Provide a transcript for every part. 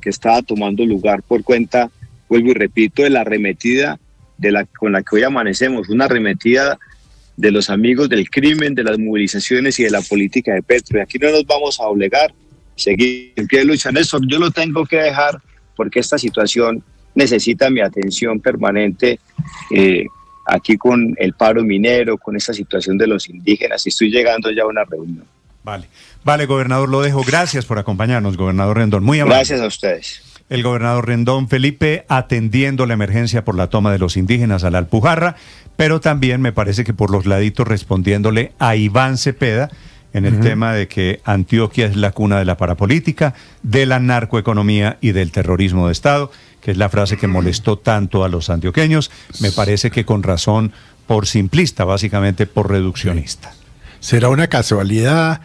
que estaba tomando lugar por cuenta, vuelvo y repito, de la arremetida con la que hoy amanecemos, una arremetida de los amigos del crimen, de las movilizaciones y de la política de Petro. Y aquí no nos vamos a obligar, seguir en pie de lucha. Néstor, yo lo tengo que dejar porque esta situación necesita mi atención permanente, aquí con el paro minero, con esta situación de los indígenas, y estoy llegando ya a una reunión. Vale, gobernador, lo dejo. Gracias por acompañarnos, gobernador Rendón. Muy amable. Gracias a ustedes. El gobernador Rendón, Felipe, atendiendo la emergencia por la toma de los indígenas a la Alpujarra, pero también me parece que por los laditos respondiéndole a Iván Cepeda en el tema de que Antioquia es la cuna de la parapolítica, de la narcoeconomía y del terrorismo de Estado, que es la frase que molestó tanto a los antioqueños. Me parece que con razón, por simplista, básicamente por reduccionista. ¿Será una casualidad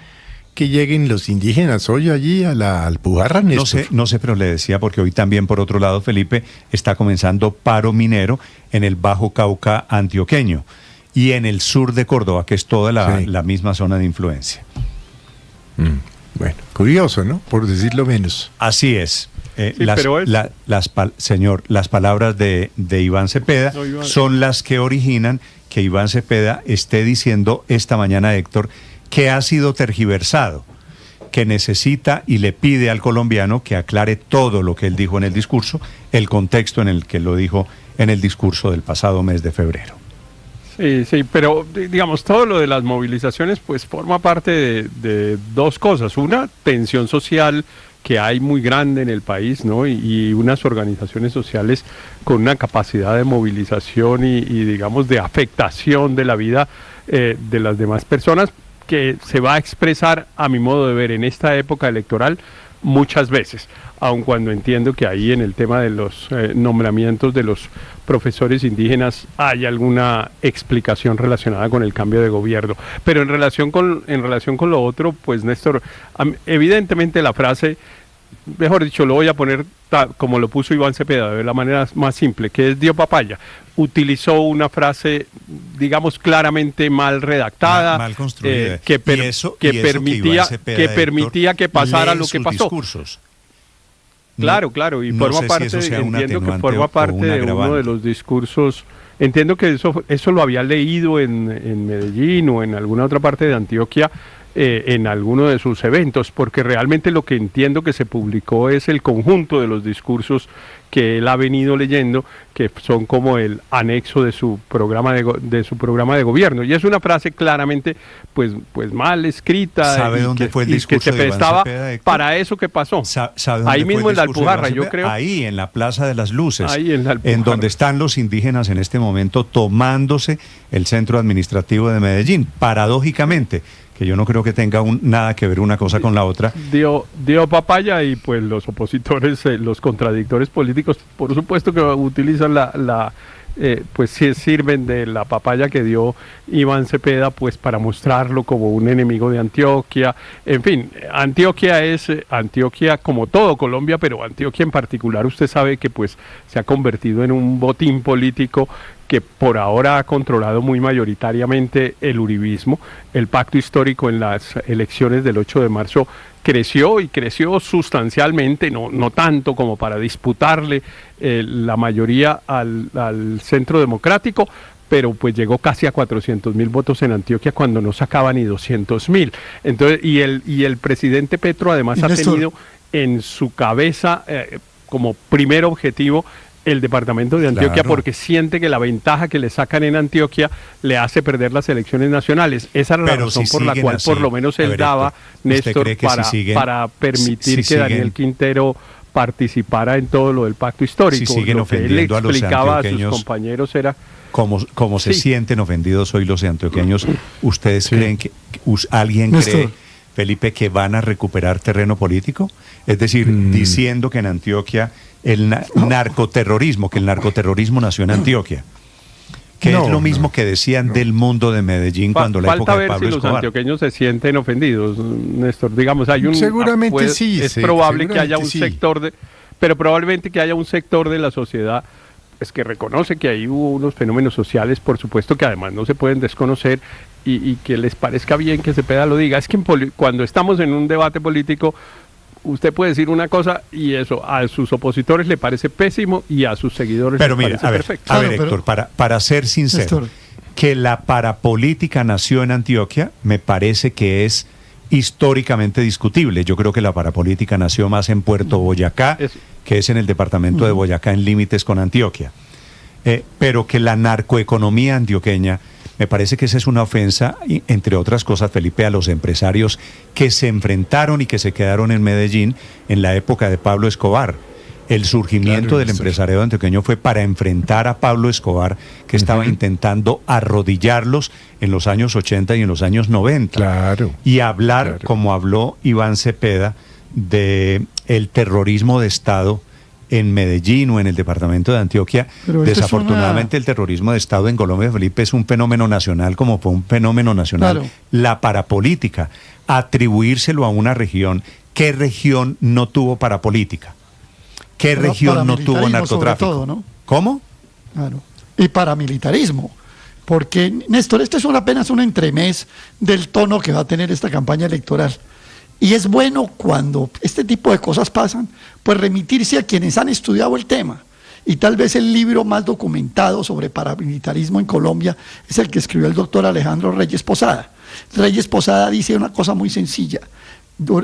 que lleguen los indígenas hoy allí a la Alpujarra, Néstor? No sé, pero le decía porque hoy también, por otro lado, Felipe, está comenzando paro minero en el Bajo Cauca antioqueño y en el sur de Córdoba, que es toda la misma zona de influencia. Bueno, curioso, ¿no? Por decirlo menos. Así es. Señor, las palabras de Iván Cepeda son las que originan que Iván Cepeda esté diciendo esta mañana, Héctor, que ha sido tergiversado, que necesita y le pide al colombiano que aclare todo lo que él dijo en el discurso, el contexto en el que lo dijo en el discurso del pasado mes de febrero. Sí, pero digamos, todo lo de las movilizaciones pues forma parte de dos cosas. Una, tensión social que hay muy grande en el país, ¿no? Y unas organizaciones sociales con una capacidad de movilización y digamos, de afectación de la vida de las demás personas, que se va a expresar, a mi modo de ver, en esta época electoral muchas veces, aun cuando entiendo que ahí en el tema de los nombramientos de los profesores indígenas hay alguna explicación relacionada con el cambio de gobierno. Pero en relación con lo otro, pues Néstor, evidentemente la frase, mejor dicho, lo voy a poner como lo puso Iván Cepeda, de la manera más simple, que es dio papaya. Utilizó una frase, digamos, claramente mal redactada, mal construida, que permitía que pasara lo que pasó. Discursos. Claro, y no forma parte, entiendo que forma parte de uno de los discursos. Entiendo que eso lo había leído en Medellín o en alguna otra parte de Antioquia, en alguno de sus eventos, porque realmente lo que entiendo que se publicó es el conjunto de los discursos que él ha venido leyendo, que son como el anexo de su programa de gobierno, y es una frase claramente pues mal escrita. ¿Sabe dónde fue el discurso que se prestaba Cepeda, para eso que pasó? Ahí mismo en la Alpujarra, yo creo. Ahí en la Plaza de las Luces, ahí en la Alpujarra, en donde están los indígenas en este momento tomándose el centro administrativo de Medellín, paradójicamente, que yo no creo que tenga nada que ver una cosa con la otra. Dio papaya y pues los opositores, los contradictores políticos, por supuesto que utilizan pues sí sirven de la papaya que dio Iván Cepeda pues para mostrarlo como un enemigo de Antioquia. En fin, Antioquia como todo Colombia, pero Antioquia en particular, usted sabe que pues se ha convertido en un botín político que por ahora ha controlado muy mayoritariamente el uribismo. El pacto histórico en las elecciones del 8 de marzo creció sustancialmente, no tanto como para disputarle la mayoría al Centro Democrático, pero pues llegó casi a 400.000 votos en Antioquia cuando no sacaba ni 200.000. Entonces, y el presidente Petro además ha tenido en su cabeza como primer objetivo el departamento de Antioquia, claro, porque siente que la ventaja que le sacan en Antioquia le hace perder las elecciones nacionales. Esa era la razón por la cual por lo menos él daba, Néstor, para permitir que Daniel Quintero participara en todo lo del pacto histórico. Si siguen lo que él explicaba a sus compañeros era... Como se sienten ofendidos hoy los antioqueños, ¿ustedes creen que alguien cree, Felipe, que van a recuperar terreno político? Es decir, diciendo que en Antioquia el narcoterrorismo nació en Antioquia, que es lo mismo que decían del mundo de Medellín cuando la época de Pablo Escobar. Falta ver si los antioqueños se sienten ofendidos, Néstor. Digamos, seguramente sí. Es probable que haya un sector pero probablemente que haya un sector de la sociedad pues que reconoce que ahí hubo unos fenómenos sociales, por supuesto, que además no se pueden desconocer y que les parezca bien que Cepeda lo diga. Es que cuando estamos en un debate político, usted puede decir una cosa y eso a sus opositores le parece pésimo y a sus seguidores Pero les mira, parece perfecto. a ver, Héctor, para ser sincero, Néstor, que la parapolítica nació en Antioquia me parece que es históricamente discutible. Yo creo que la parapolítica nació más en Puerto Boyacá, que es en el departamento de Boyacá, en límites con Antioquia. Pero que la narcoeconomía antioqueña, me parece que esa es una ofensa, entre otras cosas, Felipe, a los empresarios que se enfrentaron y que se quedaron en Medellín en la época de Pablo Escobar. El surgimiento del empresariado antioqueño fue para enfrentar a Pablo Escobar, que estaba intentando arrodillarlos en los años 80 y en los años 90. Claro. Y hablar, como habló Iván Cepeda, de el terrorismo de Estado en Medellín o en el departamento de Antioquia. Pero esto Desafortunadamente el terrorismo de Estado en Colombia, Felipe, es un fenómeno nacional como fue un fenómeno nacional. Claro. La parapolítica, atribuírselo a una región. ¿Qué región no tuvo parapolítica? ¿Qué región no tuvo Paramilitarismo, narcotráfico? sobre todo, ¿no? ¿Cómo? Claro. Y paramilitarismo. Porque, Néstor, esto es apenas un entremés del tono que va a tener esta campaña electoral. Y es bueno cuando este tipo de cosas pasan, pues remitirse a quienes han estudiado el tema. Y tal vez el libro más documentado sobre paramilitarismo en Colombia es el que escribió el doctor Alejandro Reyes Posada. Reyes Posada dice una cosa muy sencilla.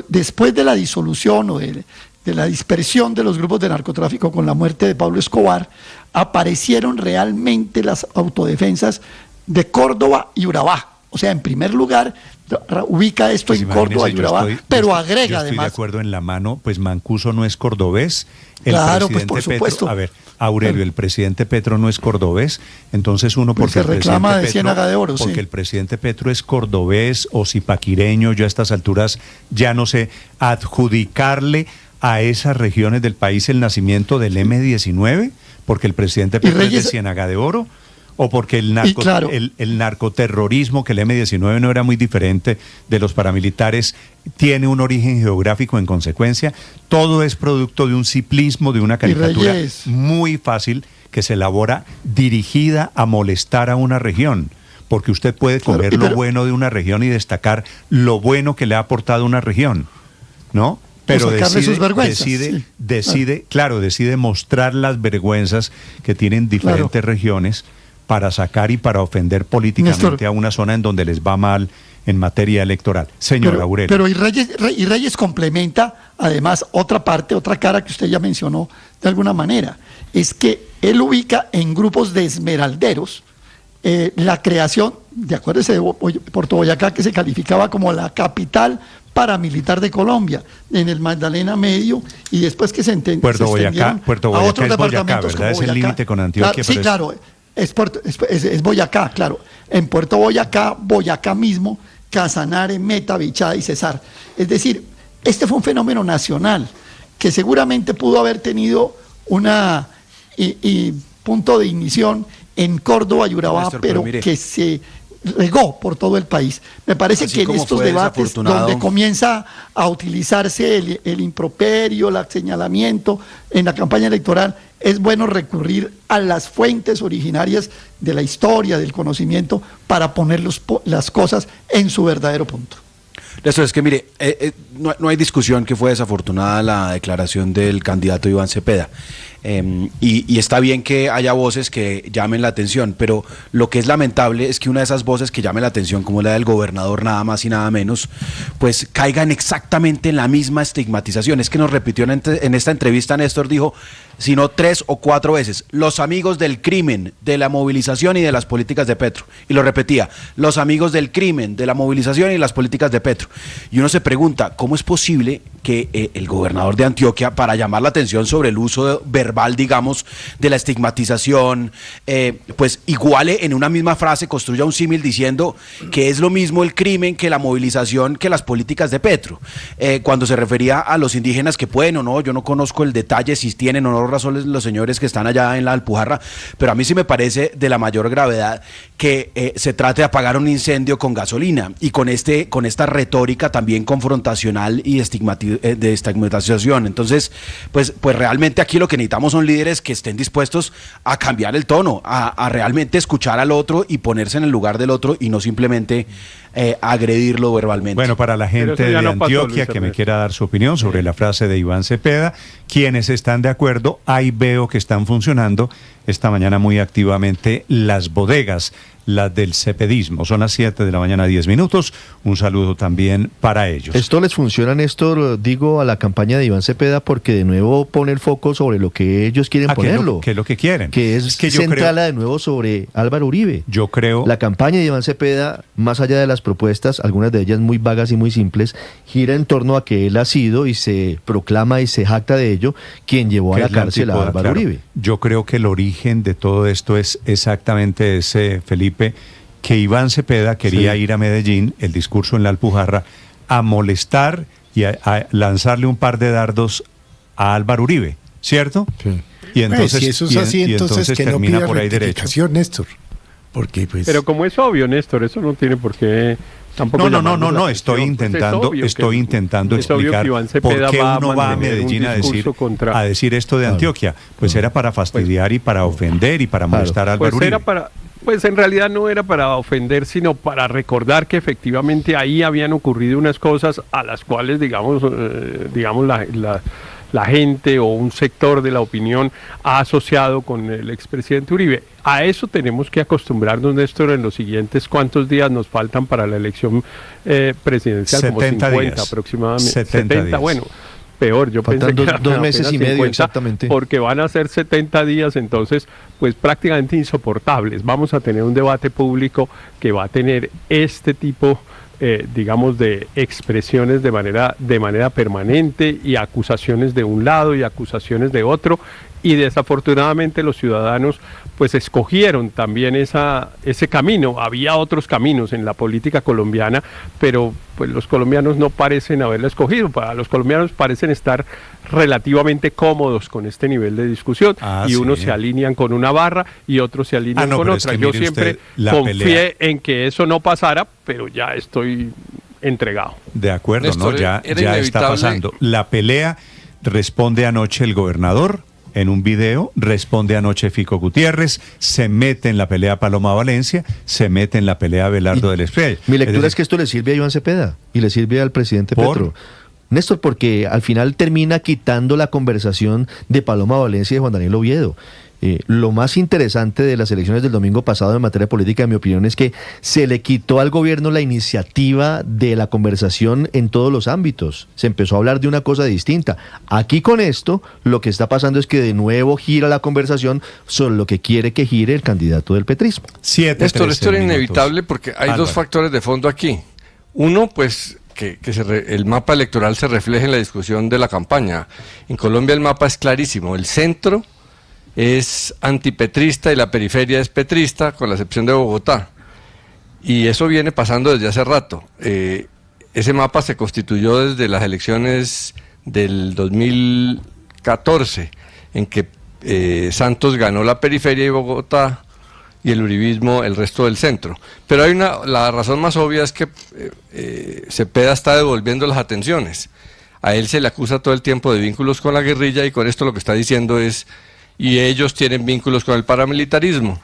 Después de la disolución o de la dispersión de los grupos de narcotráfico con la muerte de Pablo Escobar, aparecieron realmente las autodefensas de Córdoba y Urabá. O sea, en primer lugar, ubica esto Pues en Córdoba y Urabá, pero agrega yo estoy además... de acuerdo en la mano, pues Mancuso no es cordobés. El Claro, pues presidente por supuesto. Petro, a ver, Aurelio, el presidente Petro no es cordobés, entonces uno Pues porque se reclama el de presidente Ciénaga de Oro, porque sí. el presidente Petro es cordobés o zipaquireño, yo a estas alturas ya no sé, adjudicarle a esas regiones del país el nacimiento del M-19, porque el presidente Petro es de Ciénaga de Oro, o porque el narcoterrorismo, que el M-19 no era muy diferente de los paramilitares, tiene un origen geográfico en consecuencia. Todo es producto de un simplismo, de una caricatura muy fácil que se elabora dirigida a molestar a una región, porque usted puede coger lo bueno de una región y destacar lo bueno que le ha aportado una región, ¿no? Pero decide mostrar las vergüenzas que tienen diferentes regiones para sacar y para ofender políticamente Néstor, a una zona en donde les va mal en materia electoral. Señor Aurelio. Pero Reyes complementa además otra parte, otra cara que usted ya mencionó de alguna manera, es que él ubica en grupos de esmeralderos la creación, acuérdese de Puerto Boyacá, que se calificaba como la capital paramilitar de Colombia, en el Magdalena Medio, y después que se entendieron Puerto Boyacá a otros es departamentos Boyacá, ¿verdad? Es el límite con Antioquia. Claro, sí, claro, es Boyacá, claro. En Puerto Boyacá, Boyacá mismo, Casanare, Meta, Bichada y Cesar. Es decir, este fue un fenómeno nacional que seguramente pudo haber tenido una punto de ignición en Córdoba y Urabá, Néstor, pero que se regó por todo el país. Me parece que en estos debates donde comienza a utilizarse el improperio, el señalamiento en la campaña electoral, es bueno recurrir a las fuentes originarias de la historia, del conocimiento, para poner las cosas en su verdadero punto. Néstor, es que mire, no hay discusión que fue desafortunada la declaración del candidato Iván Cepeda. Y está bien que haya voces que llamen la atención, pero lo que es lamentable es que una de esas voces que llame la atención, como la del gobernador nada más y nada menos, pues caigan exactamente en la misma estigmatización. Es que nos repitió en esta entrevista, Néstor dijo, sino 3 o 4 veces, los amigos del crimen, de la movilización y de las políticas de Petro. Y lo repetía, los amigos del crimen, de la movilización y las políticas de Petro. Y uno se pregunta, ¿cómo es posible que el gobernador de Antioquia, para llamar la atención sobre el uso verbal, digamos, de la estigmatización, pues iguale en una misma frase, construya un símil diciendo que es lo mismo el crimen que la movilización que las políticas de Petro? Cuando se refería a los indígenas que pueden o no, yo no conozco el detalle si tienen o no razón los señores que están allá en la Alpujarra, pero a mí sí me parece de la mayor gravedad que se trate de apagar un incendio con gasolina y con esta retórica retórica también confrontacional y de estigmatización. Entonces, pues realmente aquí lo que necesitamos son líderes que estén dispuestos a cambiar el tono, a realmente escuchar al otro y ponerse en el lugar del otro y no simplemente agredirlo verbalmente. Bueno, para la gente de Antioquia que me quiera dar su opinión sobre la frase de Iván Cepeda, quienes están de acuerdo, ahí veo que están funcionando esta mañana muy activamente las bodegas, las del cepedismo. Son las 7 de la mañana, 10 minutos. Un saludo también para ellos. Esto les funciona, Néstor, digo, a la campaña de Iván Cepeda, porque de nuevo pone el foco sobre lo que ellos quieren ponerlo. ¿Qué es lo que quieren? Que es que centrala de nuevo sobre Álvaro Uribe. Yo creo... La campaña de Iván Cepeda, más allá de las propuestas, algunas de ellas muy vagas y muy simples, gira en torno a que él ha sido, y se proclama y se jacta de ello, quien llevó a la cárcel a Álvaro Uribe. Yo creo que el origen de todo esto es exactamente ese, Felipe, que Iván Cepeda quería ir a Medellín, el discurso en la Alpujarra, a molestar y a lanzarle un par de dardos a Álvaro Uribe, ¿cierto? Sí. Y entonces, si eso es así, entonces que no termina pida por ahí derecho. rectificación, Néstor. Porque, pues... Pero como es obvio, Néstor, eso no tiene por qué... No, estoy intentando explicar por qué uno va a Medellín a decir esto de Antioquia. Pues era para fastidiar y para ofender y para molestar a Álvaro Uribe. Pues en realidad no era para ofender, sino para recordar que efectivamente ahí habían ocurrido unas cosas a las cuales, digamos la gente o un sector de la opinión ha asociado con el expresidente Uribe. A eso tenemos que acostumbrarnos, Néstor, en los siguientes cuántos días nos faltan para la elección presidencial, 70 como 50 días. Aproximadamente. 70 días. Bueno, peor, yo faltan pensé que eran dos meses y medio 50, exactamente. porque van a ser 70 días, entonces, pues prácticamente insoportables. Vamos a tener un debate público que va a tener este tipo digamos, de expresiones de manera permanente, y acusaciones de un lado y acusaciones de otro, y desafortunadamente los ciudadanos pues escogieron también ese camino. Había otros caminos en la política colombiana, pero pues los colombianos no parecen haberlo escogido. Para los colombianos parecen estar relativamente cómodos con este nivel de discusión, y unos se alinean con una barra y otros se alinean con otra. Yo siempre confié en que eso no pasara, pero ya estoy entregado. De acuerdo, Néstor, ¿no? Ya está pasando. La pelea, responde anoche el gobernador en un video, responde anoche Fico Gutiérrez, se mete en la pelea Paloma Valencia, se mete en la pelea Belardo del Espriella. Mi lectura es que esto le sirve a Iván Cepeda y le sirve al presidente Petro. Néstor, porque al final termina quitando la conversación de Paloma Valencia y de Juan Daniel Oviedo. Lo más interesante de las elecciones del domingo pasado en materia política, en mi opinión, es que se le quitó al gobierno la iniciativa de la conversación en todos los ámbitos. Se empezó a hablar de una cosa distinta. Aquí con esto, lo que está pasando es que de nuevo gira la conversación sobre lo que quiere que gire el candidato del petrismo. Néstor, esto era inevitable porque hay dos factores de fondo aquí. Uno, pues... que el mapa electoral se refleje en la discusión de la campaña. En Colombia el mapa es clarísimo. El centro es antipetrista y la periferia es petrista, con la excepción de Bogotá. Y eso viene pasando desde hace rato. Ese mapa se constituyó desde las elecciones del 2014, en que Santos ganó la periferia y Bogotá, y el uribismo el resto del centro. Pero hay la razón más obvia es que Cepeda está devolviendo las atenciones. A él se le acusa todo el tiempo de vínculos con la guerrilla, y con esto lo que está diciendo es, y ellos tienen vínculos con el paramilitarismo.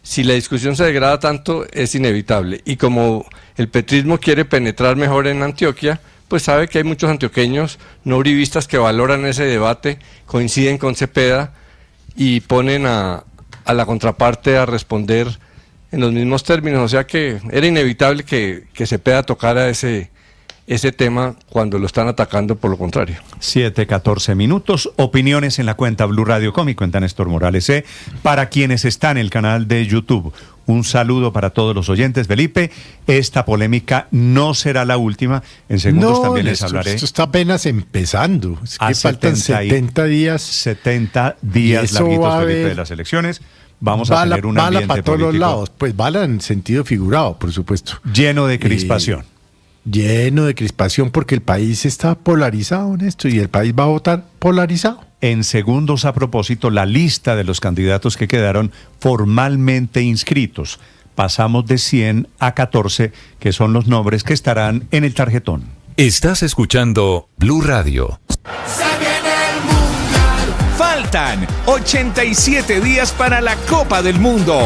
Si la discusión se degrada tanto, es inevitable. Y como el petrismo quiere penetrar mejor en Antioquia, pues sabe que hay muchos antioqueños no uribistas que valoran ese debate, coinciden con Cepeda y ponen a la contraparte a responder en los mismos términos. O sea que era inevitable que Cepeda tocara ese tema cuando lo están atacando por lo contrario. 7:14 minutos. Opiniones en la cuenta Blue Radio Com, cuenta Néstor Morales. Para quienes están en el canal de YouTube, un saludo para todos los oyentes. Felipe, esta polémica no será la última. En segundos también les hablaré. Esto está apenas empezando. Es que faltan 70 días. 70 días larguitos, Felipe, de las elecciones. Vamos a tener un ambiente para todos político, los lados. Pues bala en sentido figurado, por supuesto. Lleno de crispación. Lleno de crispación, porque el país está polarizado en esto, y el país va a votar polarizado. En segundos, a propósito, la lista de los candidatos que quedaron formalmente inscritos pasamos de 100 a 14, que son los nombres que estarán en el tarjetón. Estás escuchando Blue Radio. Faltan 87 días para la Copa del Mundo.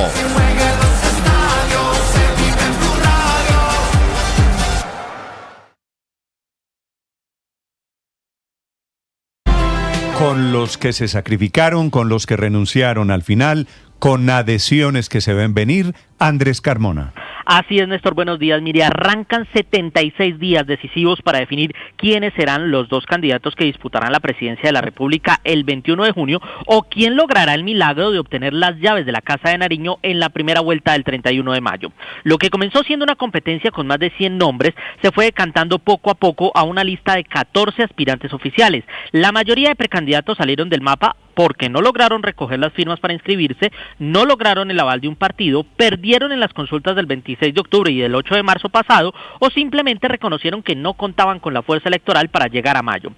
Con los que se sacrificaron, con los que renunciaron al final, con adhesiones que se ven venir, Andrés Carmona. Así es, Néstor, buenos días. Mire, arrancan 76 días decisivos para definir quiénes serán los dos candidatos que disputarán la presidencia de la República el 21 de junio o quién logrará el milagro de obtener las llaves de la Casa de Nariño en la primera vuelta del 31 de mayo. Lo que comenzó siendo una competencia con más de 100 nombres se fue decantando poco a poco a una lista de 14 aspirantes oficiales. La mayoría de precandidatos salieron del mapa porque no lograron recoger las firmas para inscribirse, no lograron el aval de un partido, perdieron en las consultas del 26 de octubre y del 8 de marzo pasado, o simplemente reconocieron que no contaban con la fuerza electoral para llegar a mayo.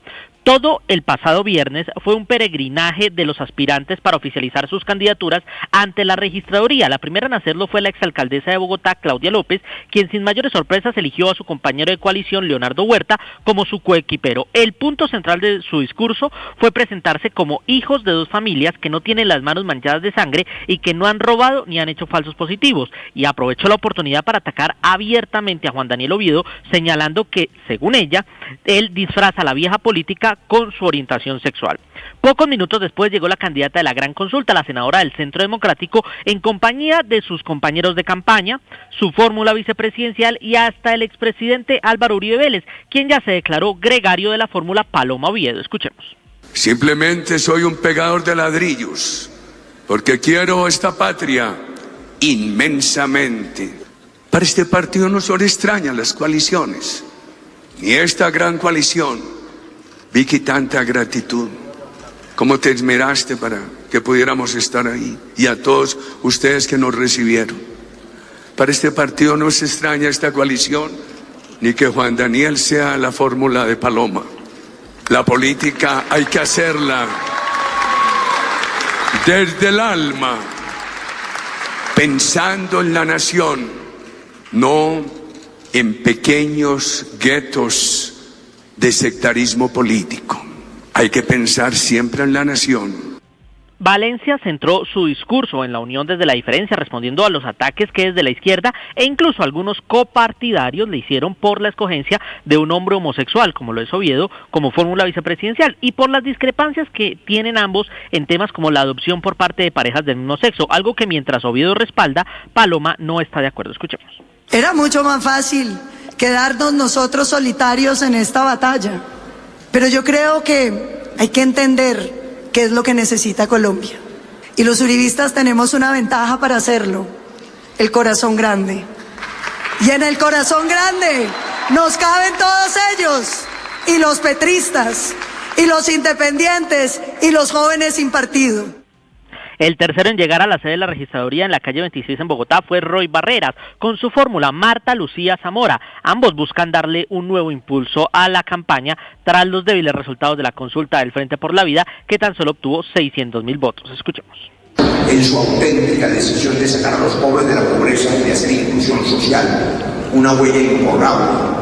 Todo el pasado viernes fue un peregrinaje de los aspirantes para oficializar sus candidaturas ante la registraduría. La primera en hacerlo fue la exalcaldesa de Bogotá, Claudia López, quien sin mayores sorpresas eligió a su compañero de coalición, Leonardo Huerta, como su coequipero. El punto central de su discurso fue presentarse como hijos de dos familias que no tienen las manos manchadas de sangre y que no han robado ni han hecho falsos positivos, y aprovechó la oportunidad para atacar abiertamente a Juan Daniel Oviedo, señalando que, según ella, él disfraza la vieja política con su orientación sexual. Pocos minutos después llegó la candidata de la gran consulta, la senadora del Centro Democrático, en compañía de sus compañeros de campaña, su fórmula vicepresidencial y hasta el expresidente Álvaro Uribe Vélez, quien ya se declaró gregario de la fórmula Paloma Oviedo. Escuchemos. Simplemente soy un pegador de ladrillos, porque quiero esta patria inmensamente. Para este partido no son extrañas las coaliciones, ni esta gran coalición. Vicky, tanta gratitud, cómo te esmeraste para que pudiéramos estar ahí, y a todos ustedes que nos recibieron. Para este partido no se extraña esta coalición, ni que Juan Daniel sea la fórmula de Paloma. La política hay que hacerla desde el alma, pensando en la nación, no en pequeños guetos de sectarismo político. Hay que pensar siempre en la nación. Valencia centró su discurso en la unión desde la diferencia, respondiendo a los ataques que desde la izquierda e incluso algunos copartidarios le hicieron por la escogencia de un hombre homosexual, como lo es Oviedo, como fórmula vicepresidencial, y por las discrepancias que tienen ambos en temas como la adopción por parte de parejas del mismo sexo, algo que mientras Oviedo respalda, Paloma no está de acuerdo. Escuchemos. Era mucho más fácil quedarnos nosotros solitarios en esta batalla, pero yo creo que hay que entender qué es lo que necesita Colombia, y los uribistas tenemos una ventaja para hacerlo: el corazón grande, y en el corazón grande nos caben todos ellos, y los petristas, y los independientes, y los jóvenes sin partido. El tercero en llegar a la sede de la registraduría en la calle 26 en Bogotá fue Roy Barreras, con su fórmula Marta Lucía Zamora. Ambos buscan darle un nuevo impulso a la campaña tras los débiles resultados de la consulta del Frente por la Vida, que tan solo obtuvo 600.000 votos. Escuchemos. En su auténtica decisión de sacar a los pobres de la pobreza y de hacer inclusión social, una huella imborrable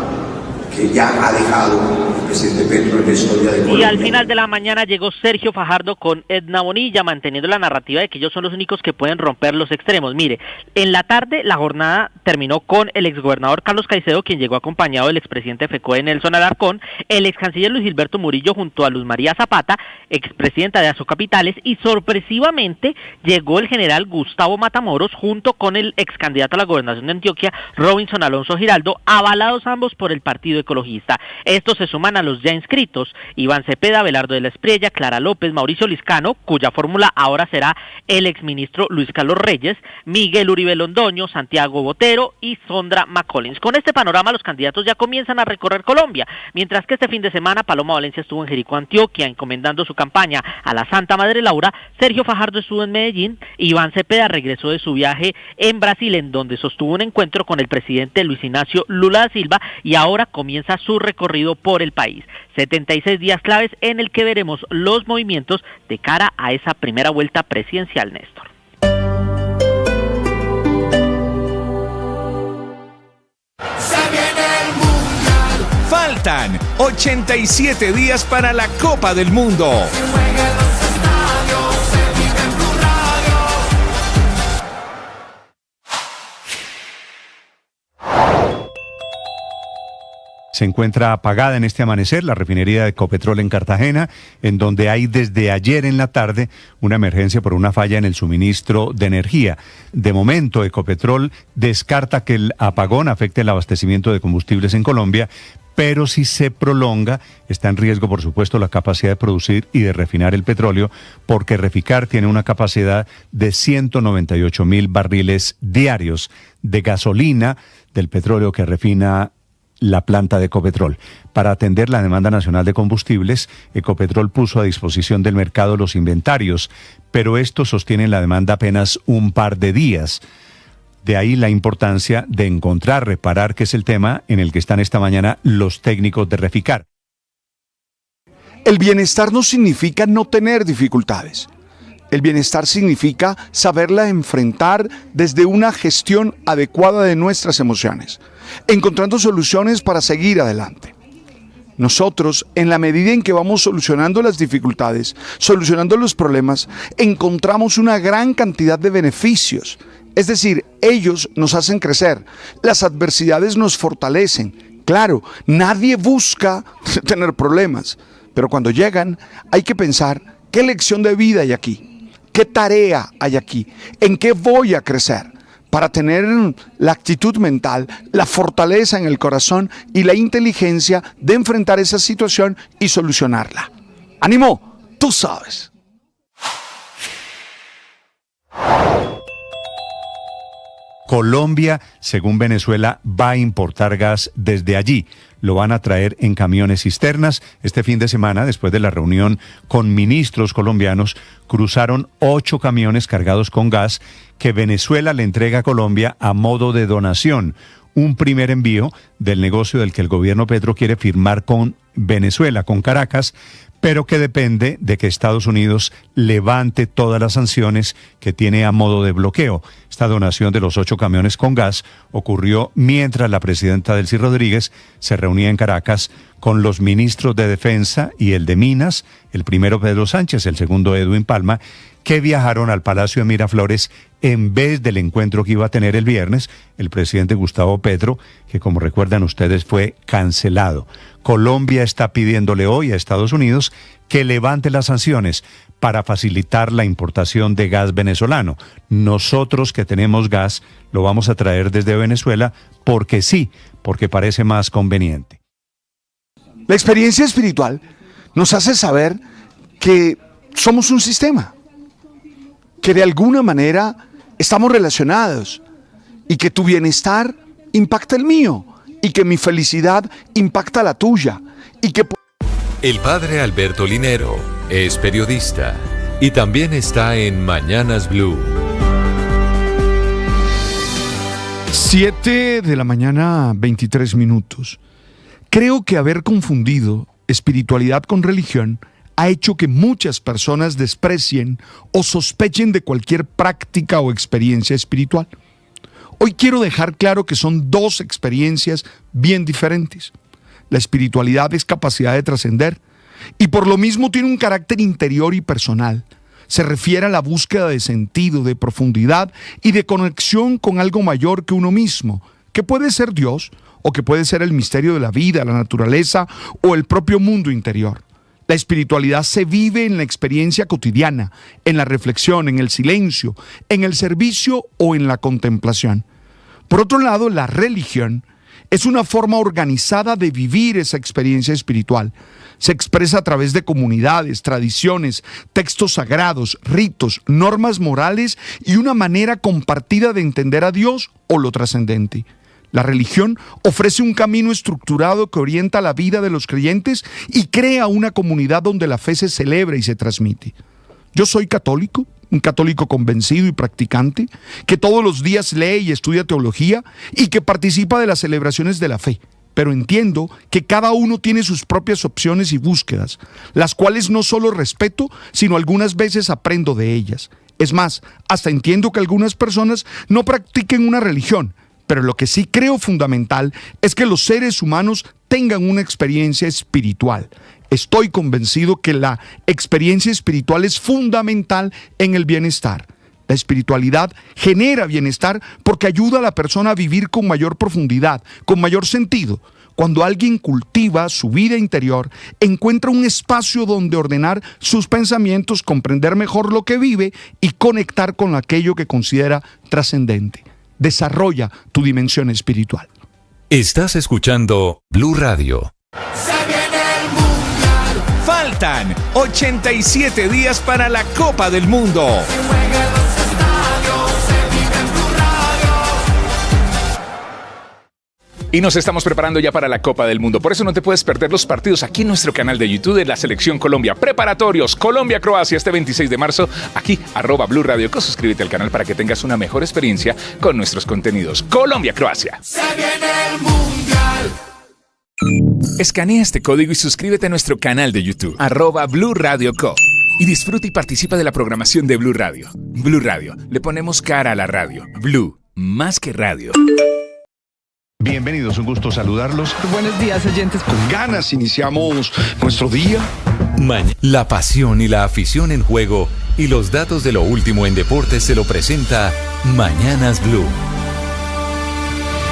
que ya ha dejado el presidente Petro en la historia de Colombia. Y al final de la mañana llegó Sergio Fajardo con Edna Bonilla, manteniendo la narrativa de que ellos son los únicos que pueden romper los extremos. Mire, en la tarde la jornada terminó con el exgobernador Carlos Caicedo, quien llegó acompañado del expresidente FECODE Nelson Alarcón, el excanciller Luis Gilberto Murillo junto a Luz María Zapata, expresidenta de Asocapitales, y sorpresivamente llegó el general Gustavo Matamoros junto con el excandidato a la gobernación de Antioquia, Robinson Alonso Giraldo, avalados ambos por el Partido Ecologista. Estos se suman a los ya inscritos: Iván Cepeda, Abelardo de la Espriella, Clara López, Mauricio Liscano, cuya fórmula ahora será el exministro Luis Carlos Reyes, Miguel Uribe Londoño, Santiago Botero y Sondra McCollins. Con este panorama, los candidatos ya comienzan a recorrer Colombia, mientras que este fin de semana Paloma Valencia estuvo en Jericó, Antioquia, encomendando su campaña a la Santa Madre Laura. Sergio Fajardo estuvo en Medellín, Iván Cepeda regresó de su viaje en Brasil, en donde sostuvo un encuentro con el presidente Luis Ignacio Lula da Silva, y ahora comienza su recorrido por el país. 76 días claves en el que veremos los movimientos de cara a esa primera vuelta presidencial, Néstor. Faltan 87 días para la Copa del Mundo. Se encuentra apagada en este amanecer la refinería de Ecopetrol en Cartagena, en donde hay desde ayer en la tarde una emergencia por una falla en el suministro de energía. De momento, Ecopetrol descarta que el apagón afecte el abastecimiento de combustibles en Colombia, pero si se prolonga, está en riesgo, por supuesto, la capacidad de producir y de refinar el petróleo, porque Reficar tiene una capacidad de 198.000 barriles diarios de gasolina del petróleo que refina la planta de Ecopetrol. Para atender la demanda nacional de combustibles, Ecopetrol puso a disposición del mercado los inventarios, pero estos sostienen la demanda apenas un par de días. De ahí la importancia de encontrar, reparar, que es el tema en el que están esta mañana los técnicos de Reficar. El bienestar no significa no tener dificultades. El bienestar significa saberla enfrentar desde una gestión adecuada de nuestras emociones, encontrando soluciones para seguir adelante. Nosotros, en la medida en que vamos solucionando las dificultades, solucionando los problemas, encontramos una gran cantidad de beneficios. Es decir, ellos nos hacen crecer, las adversidades nos fortalecen. Claro, nadie busca tener problemas, pero cuando llegan hay que pensar qué lección de vida hay aquí. ¿Qué tarea hay aquí? ¿En qué voy a crecer? Para tener la actitud mental, la fortaleza en el corazón y la inteligencia de enfrentar esa situación y solucionarla. ¡Ánimo! Tú sabes. Colombia, según Venezuela, va a importar gas desde allí. Lo van a traer en camiones cisternas. Este fin de semana, después de la reunión con ministros colombianos, cruzaron 8 camiones cargados con gas que Venezuela le entrega a Colombia a modo de donación. Un primer envío del negocio del que el gobierno Petro quiere firmar con Venezuela, con Caracas, pero que depende de que Estados Unidos levante todas las sanciones que tiene a modo de bloqueo. Esta donación de los 8 camiones con gas ocurrió mientras la presidenta Delcy Rodríguez se reunía en Caracas con los ministros de Defensa y el de Minas, el primero Pedro Sánchez, el segundo Edwin Palma, que viajaron al Palacio de Miraflores en vez del encuentro que iba a tener el viernes el presidente Gustavo Petro, que como recuerdan ustedes fue cancelado. Colombia está pidiéndole hoy a Estados Unidos que levante las sanciones para facilitar la importación de gas venezolano. Nosotros que tenemos gas lo vamos a traer desde Venezuela porque sí, porque parece más conveniente. La experiencia espiritual nos hace saber que somos un sistema, que de alguna manera estamos relacionados y que tu bienestar impacta el mío y que mi felicidad impacta la tuya y que... El padre Alberto Linero es periodista y también está en Mañanas Blue. 7 de la mañana, 23 minutos. Creo que haber confundido espiritualidad con religión ha hecho que muchas personas desprecien o sospechen de cualquier práctica o experiencia espiritual. Hoy quiero dejar claro que son 2 experiencias bien diferentes. La espiritualidad es capacidad de trascender y por lo mismo tiene un carácter interior y personal. Se refiere a la búsqueda de sentido, de profundidad y de conexión con algo mayor que uno mismo, que puede ser Dios o que puede ser el misterio de la vida, la naturaleza o el propio mundo interior. La espiritualidad se vive en la experiencia cotidiana, en la reflexión, en el silencio, en el servicio o en la contemplación. Por otro lado, la religión es una forma organizada de vivir esa experiencia espiritual. Se expresa a través de comunidades, tradiciones, textos sagrados, ritos, normas morales y una manera compartida de entender a Dios o lo trascendente. La religión ofrece un camino estructurado que orienta la vida de los creyentes y crea una comunidad donde la fe se celebra y se transmite. Yo soy católico, un católico convencido y practicante, que todos los días lee y estudia teología y que participa de las celebraciones de la fe. Pero entiendo que cada uno tiene sus propias opciones y búsquedas, las cuales no solo respeto, sino algunas veces aprendo de ellas. Es más, hasta entiendo que algunas personas no practiquen una religión, pero lo que sí creo fundamental es que los seres humanos tengan una experiencia espiritual. Estoy convencido que la experiencia espiritual es fundamental en el bienestar. La espiritualidad genera bienestar porque ayuda a la persona a vivir con mayor profundidad, con mayor sentido. Cuando alguien cultiva su vida interior, encuentra un espacio donde ordenar sus pensamientos, comprender mejor lo que vive y conectar con aquello que considera trascendente. Desarrolla tu dimensión espiritual. Estás escuchando Blue Radio. Faltan 87 días para la Copa del Mundo. Y nos estamos preparando ya para la Copa del Mundo. Por eso no te puedes perder los partidos aquí en nuestro canal de YouTube de la Selección Colombia. Preparatorios, Colombia-Croacia este 26 de marzo. Aquí, @Blue Radio. Suscríbete al canal para que tengas una mejor experiencia con nuestros contenidos. Colombia-Croacia. Se viene el Mundial. Escanea este código y suscríbete a nuestro canal de YouTube. @Blue Radio Co. Y disfruta y participa de la programación de Blue Radio. Blue Radio. Le ponemos cara a la radio. Blue, más que radio. Bienvenidos, un gusto saludarlos. Buenos días, oyentes. Con ganas iniciamos nuestro día. La pasión y la afición en juego y los datos de lo último en deportes se lo presenta Mañanas Blue.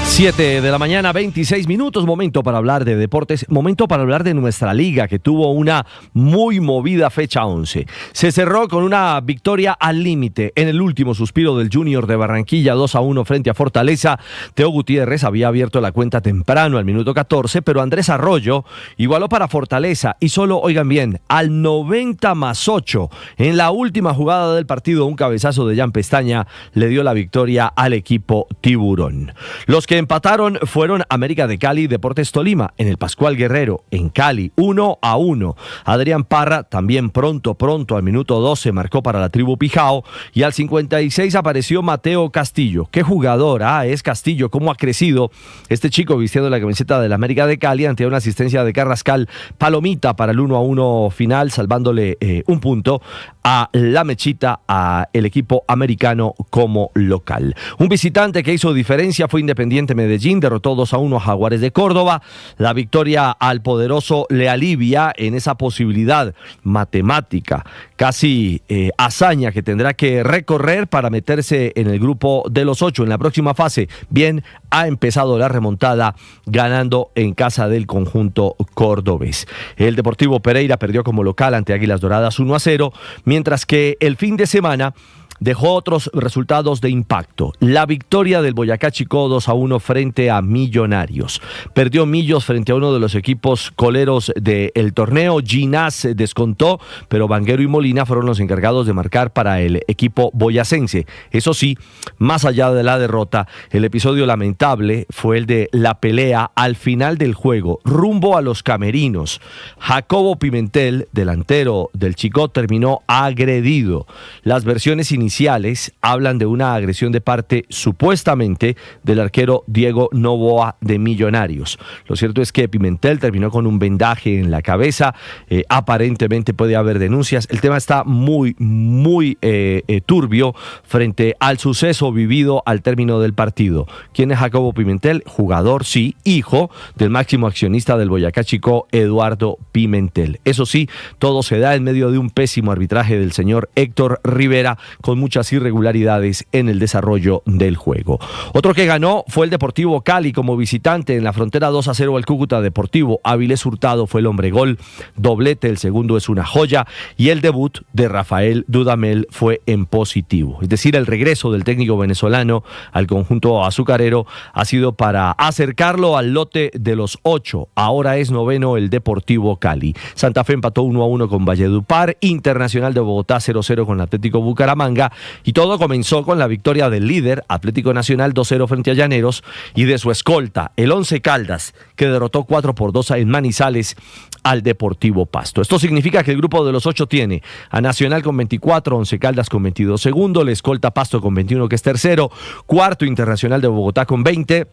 7 de la mañana, 26 minutos, momento para hablar de deportes, momento para hablar de nuestra liga que tuvo una muy movida fecha 11. Se cerró con una victoria al límite en el último suspiro del Junior de Barranquilla, 2-1 frente a Fortaleza. Teo Gutiérrez había abierto la cuenta temprano al minuto 14, pero Andrés Arroyo igualó para Fortaleza y solo, oigan bien, al 90+8 en la última jugada del partido, un cabezazo de Jan Pestaña le dio la victoria al equipo Tiburón. Los que empataron fueron América de Cali y Deportes Tolima en el Pascual Guerrero en Cali, 1-1. Adrián Parra también pronto al minuto 12 marcó para la tribu Pijao y al 56 apareció Mateo Castillo. Qué jugador es Castillo, cómo ha crecido este chico vistiendo la camiseta del América de Cali ante una asistencia de Carrascal. Palomita para el 1-1 final, salvándole un punto a la Mechita, a el equipo americano como local. Un visitante que hizo diferencia fue Independiente Medellín, derrotó 2-1 a Jaguares de Córdoba. La victoria al poderoso le alivia en esa posibilidad matemática, casi hazaña que tendrá que recorrer para meterse en el grupo de los 8 en la próxima fase. Bien, ha empezado la remontada ganando en casa del conjunto cordobés. El Deportivo Pereira perdió como local ante Águilas Doradas 1-0, mientras que el fin de semana dejó otros resultados de impacto. La victoria del Boyacá Chicó 2-1 frente a Millonarios. Perdió Millos frente a uno de los equipos coleros del torneo. Ginás descontó, pero Vanguero y Molina fueron los encargados de marcar para el equipo boyacense. Eso sí, más allá de la derrota, el episodio lamentable fue el de la pelea al final del juego, rumbo a los camerinos. Jacobo Pimentel, delantero del Chicó, terminó agredido. Las versiones iniciales hablan de una agresión de parte supuestamente del arquero Diego Novoa de Millonarios. Lo cierto es que Pimentel terminó con un vendaje en la cabeza, aparentemente puede haber denuncias. El tema está muy turbio frente al suceso vivido al término del partido. ¿Quién es Jacobo Pimentel? Jugador, sí, hijo del máximo accionista del Boyacá Chicó, Eduardo Pimentel. Eso sí, todo se da en medio de un pésimo arbitraje del señor Héctor Rivera, con muchas irregularidades en el desarrollo del juego. Otro que ganó fue el Deportivo Cali como visitante en la frontera 2-0 al Cúcuta Deportivo. Avilés Hurtado fue el hombre gol, doblete, el segundo es una joya, y el debut de Rafael Dudamel fue en positivo. Es decir, el regreso del técnico venezolano al conjunto azucarero ha sido para acercarlo al lote de los 8. Ahora es noveno el Deportivo Cali. Santa Fe empató 1-1 con Valledupar, Internacional de Bogotá 0-0 con Atlético Bucaramanga, y todo comenzó con la victoria del líder Atlético Nacional 2-0 frente a Llaneros y de su escolta, el Once Caldas, que derrotó 4-2 en Manizales al Deportivo Pasto. Esto significa que el grupo de los 8 tiene a Nacional con 24, Once Caldas con 22 segundo, la escolta Pasto con 21 que es tercero, cuarto Internacional de Bogotá con 20,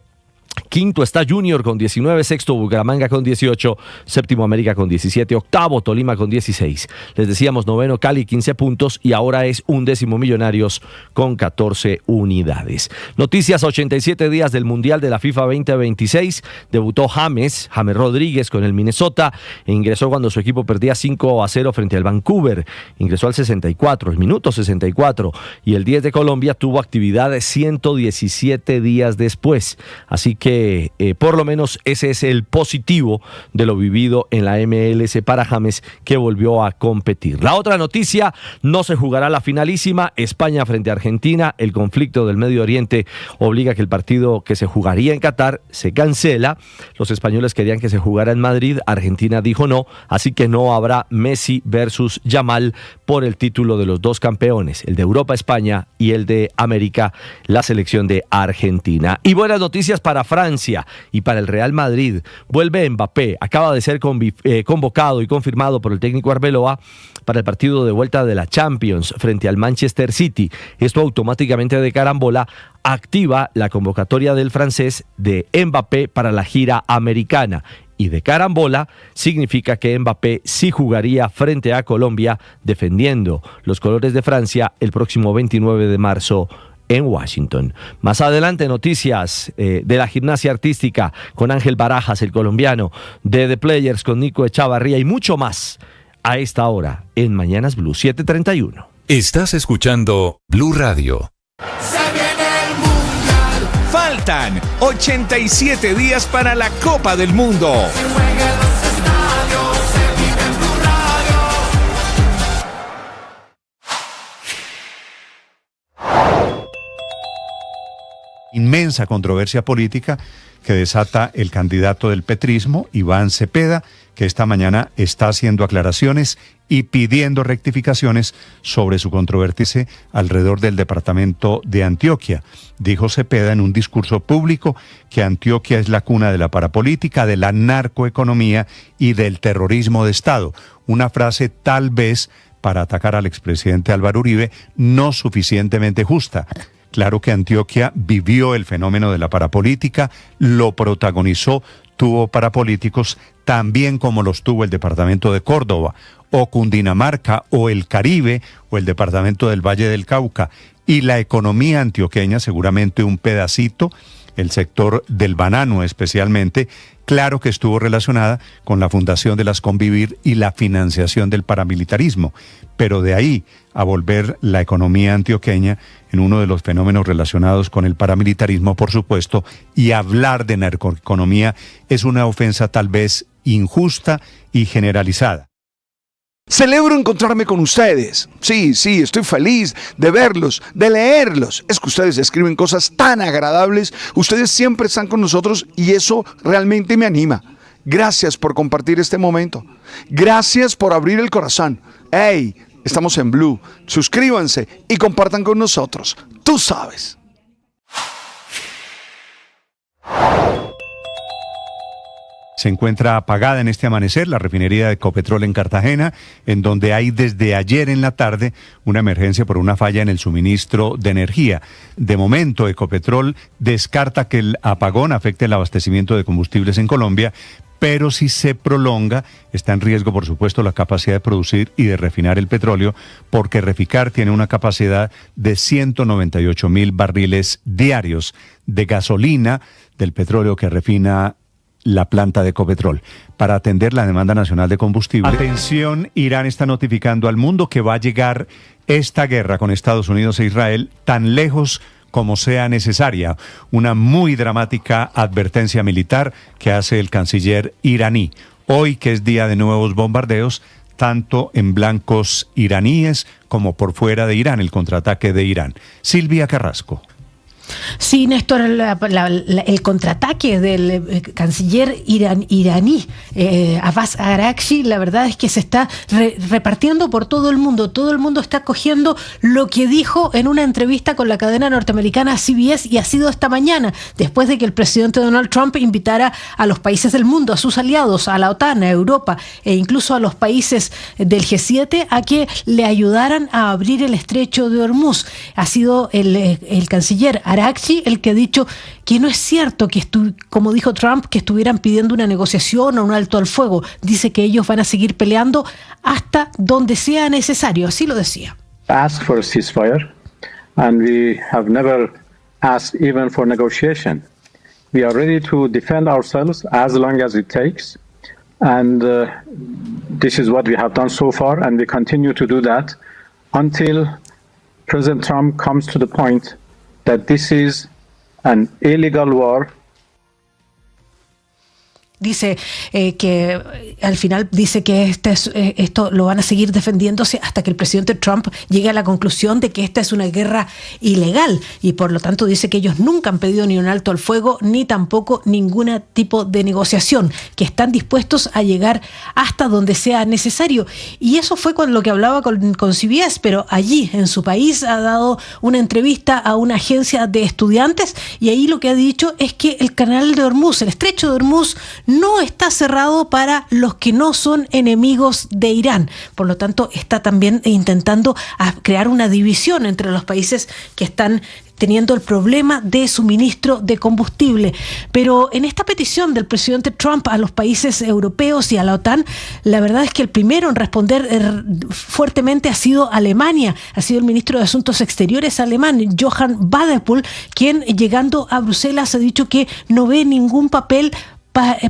Quinto está Junior con 19, sexto Bucaramanga con 18, séptimo América con 17, octavo Tolima con 16. Les decíamos noveno Cali 15 puntos y ahora es undécimo Millonarios con 14 unidades. Noticias: 87 días del Mundial de la FIFA 2026. Debutó James Rodríguez con el Minnesota e ingresó cuando su equipo perdía 5-0 frente al Vancouver. Ingresó al 64, el minuto 64, y el 10 de Colombia tuvo actividad 117 días después. Así que por lo menos ese es el positivo de lo vivido en la MLS para James, que volvió a competir. La otra noticia: no se jugará la finalísima España frente a Argentina. El conflicto del Medio Oriente obliga a que el partido que se jugaría en Qatar se cancela. Los españoles querían que se jugara en Madrid, Argentina dijo no, así que no habrá Messi versus Yamal por el título de los dos campeones, el de Europa España y el de América, la selección de Argentina. Y buenas noticias para Francia y para el Real Madrid. Vuelve Mbappé, acaba de ser convocado y confirmado por el técnico Arbeloa para el partido de vuelta de la Champions frente al Manchester City. Esto automáticamente de carambola activa la convocatoria del francés de Mbappé para la gira americana. Y de carambola significa que Mbappé sí jugaría frente a Colombia defendiendo los colores de Francia el próximo 29 de marzo en Washington. Más adelante, noticias de la gimnasia artística con Ángel Barajas, el colombiano, de The Players con Nico Echavarría y mucho más a esta hora en Mañanas Blue 7:31. Estás escuchando Blue Radio. Faltan 87 días para la Copa del Mundo. Inmensa controversia política que desata el candidato del petrismo, Iván Cepeda, que esta mañana está haciendo aclaraciones y pidiendo rectificaciones sobre su controversia alrededor del departamento de Antioquia. Dijo Cepeda en un discurso público que Antioquia es la cuna de la parapolítica, de la narcoeconomía y del terrorismo de Estado. Una frase tal vez para atacar al expresidente Álvaro Uribe no suficientemente justa. Claro que Antioquia vivió el fenómeno de la parapolítica, lo protagonizó, tuvo parapolíticos, también como los tuvo el departamento de Córdoba, o Cundinamarca, o el Caribe, o el departamento del Valle del Cauca. Y la economía antioqueña, seguramente un pedacito, el sector del banano especialmente, claro que estuvo relacionada con la fundación de las Convivir y la financiación del paramilitarismo, pero de ahí a volver la economía antioqueña en uno de los fenómenos relacionados con el paramilitarismo, por supuesto, y hablar de narcoeconomía es una ofensa tal vez injusta y generalizada. Celebro encontrarme con ustedes. Sí, estoy feliz de verlos, de leerlos. Es que ustedes escriben cosas tan agradables. Ustedes siempre están con nosotros y eso realmente me anima. Gracias por compartir este momento. Gracias por abrir el corazón. ¡Hey! Estamos en Blue. Suscríbanse y compartan con nosotros. Tú sabes. Se encuentra apagada en este amanecer la refinería de Ecopetrol en Cartagena, en donde hay desde ayer en la tarde una emergencia por una falla en el suministro de energía. De momento, Ecopetrol descarta que el apagón afecte el abastecimiento de combustibles en Colombia, pero si se prolonga, está en riesgo, por supuesto, la capacidad de producir y de refinar el petróleo, porque Reficar tiene una capacidad de 198.000 barriles diarios de gasolina del petróleo que refina la planta de Ecopetrol, para atender la demanda nacional de combustible. Atención, Irán está notificando al mundo que va a llegar esta guerra con Estados Unidos e Israel tan lejos como sea necesaria. Una muy dramática advertencia militar que hace el canciller iraní. Hoy, que es día de nuevos bombardeos, tanto en blancos iraníes como por fuera de Irán, el contraataque de Irán. Silvia Carrasco. Sí, Néstor, el contraataque del canciller iraní Abbas Araghchi, la verdad es que se está repartiendo por todo el mundo. Todo el mundo está cogiendo lo que dijo en una entrevista con la cadena norteamericana CBS, y ha sido esta mañana, después de que el presidente Donald Trump invitara a los países del mundo, a sus aliados, a la OTAN, a Europa e incluso a los países del G7 a que le ayudaran a abrir el estrecho de Hormuz. Ha sido el canciller Araghchi el que ha dicho que no es cierto que, como dijo Trump, que estuvieran pidiendo una negociación o un alto al fuego. Dice que ellos van a seguir peleando hasta donde sea necesario, así lo decía. Ask for a ceasefire, and we have never asked even for negotiation. We are ready to defend ourselves as long as it takes, and this is what we have done so far, and we continue to do that until President Trump comes to the point that this is an illegal war. Dice que al final dice que esto lo van a seguir defendiéndose hasta que el presidente Trump llegue a la conclusión de que esta es una guerra ilegal, y por lo tanto dice que ellos nunca han pedido ni un alto al fuego ni tampoco ningún tipo de negociación, que están dispuestos a llegar hasta donde sea necesario. Y eso fue con lo que hablaba con CBS, pero allí en su país ha dado una entrevista a una agencia de estudiantes, y ahí lo que ha dicho es que el canal de Hormuz, el estrecho de Hormuz, no está cerrado para los que no son enemigos de Irán. Por lo tanto, está también intentando crear una división entre los países que están teniendo el problema de suministro de combustible. Pero en esta petición del presidente Trump a los países europeos y a la OTAN, la verdad es que el primero en responder fuertemente ha sido Alemania, ha sido el ministro de Asuntos Exteriores alemán, Johann Wadephul, quien llegando a Bruselas ha dicho que no ve ningún papel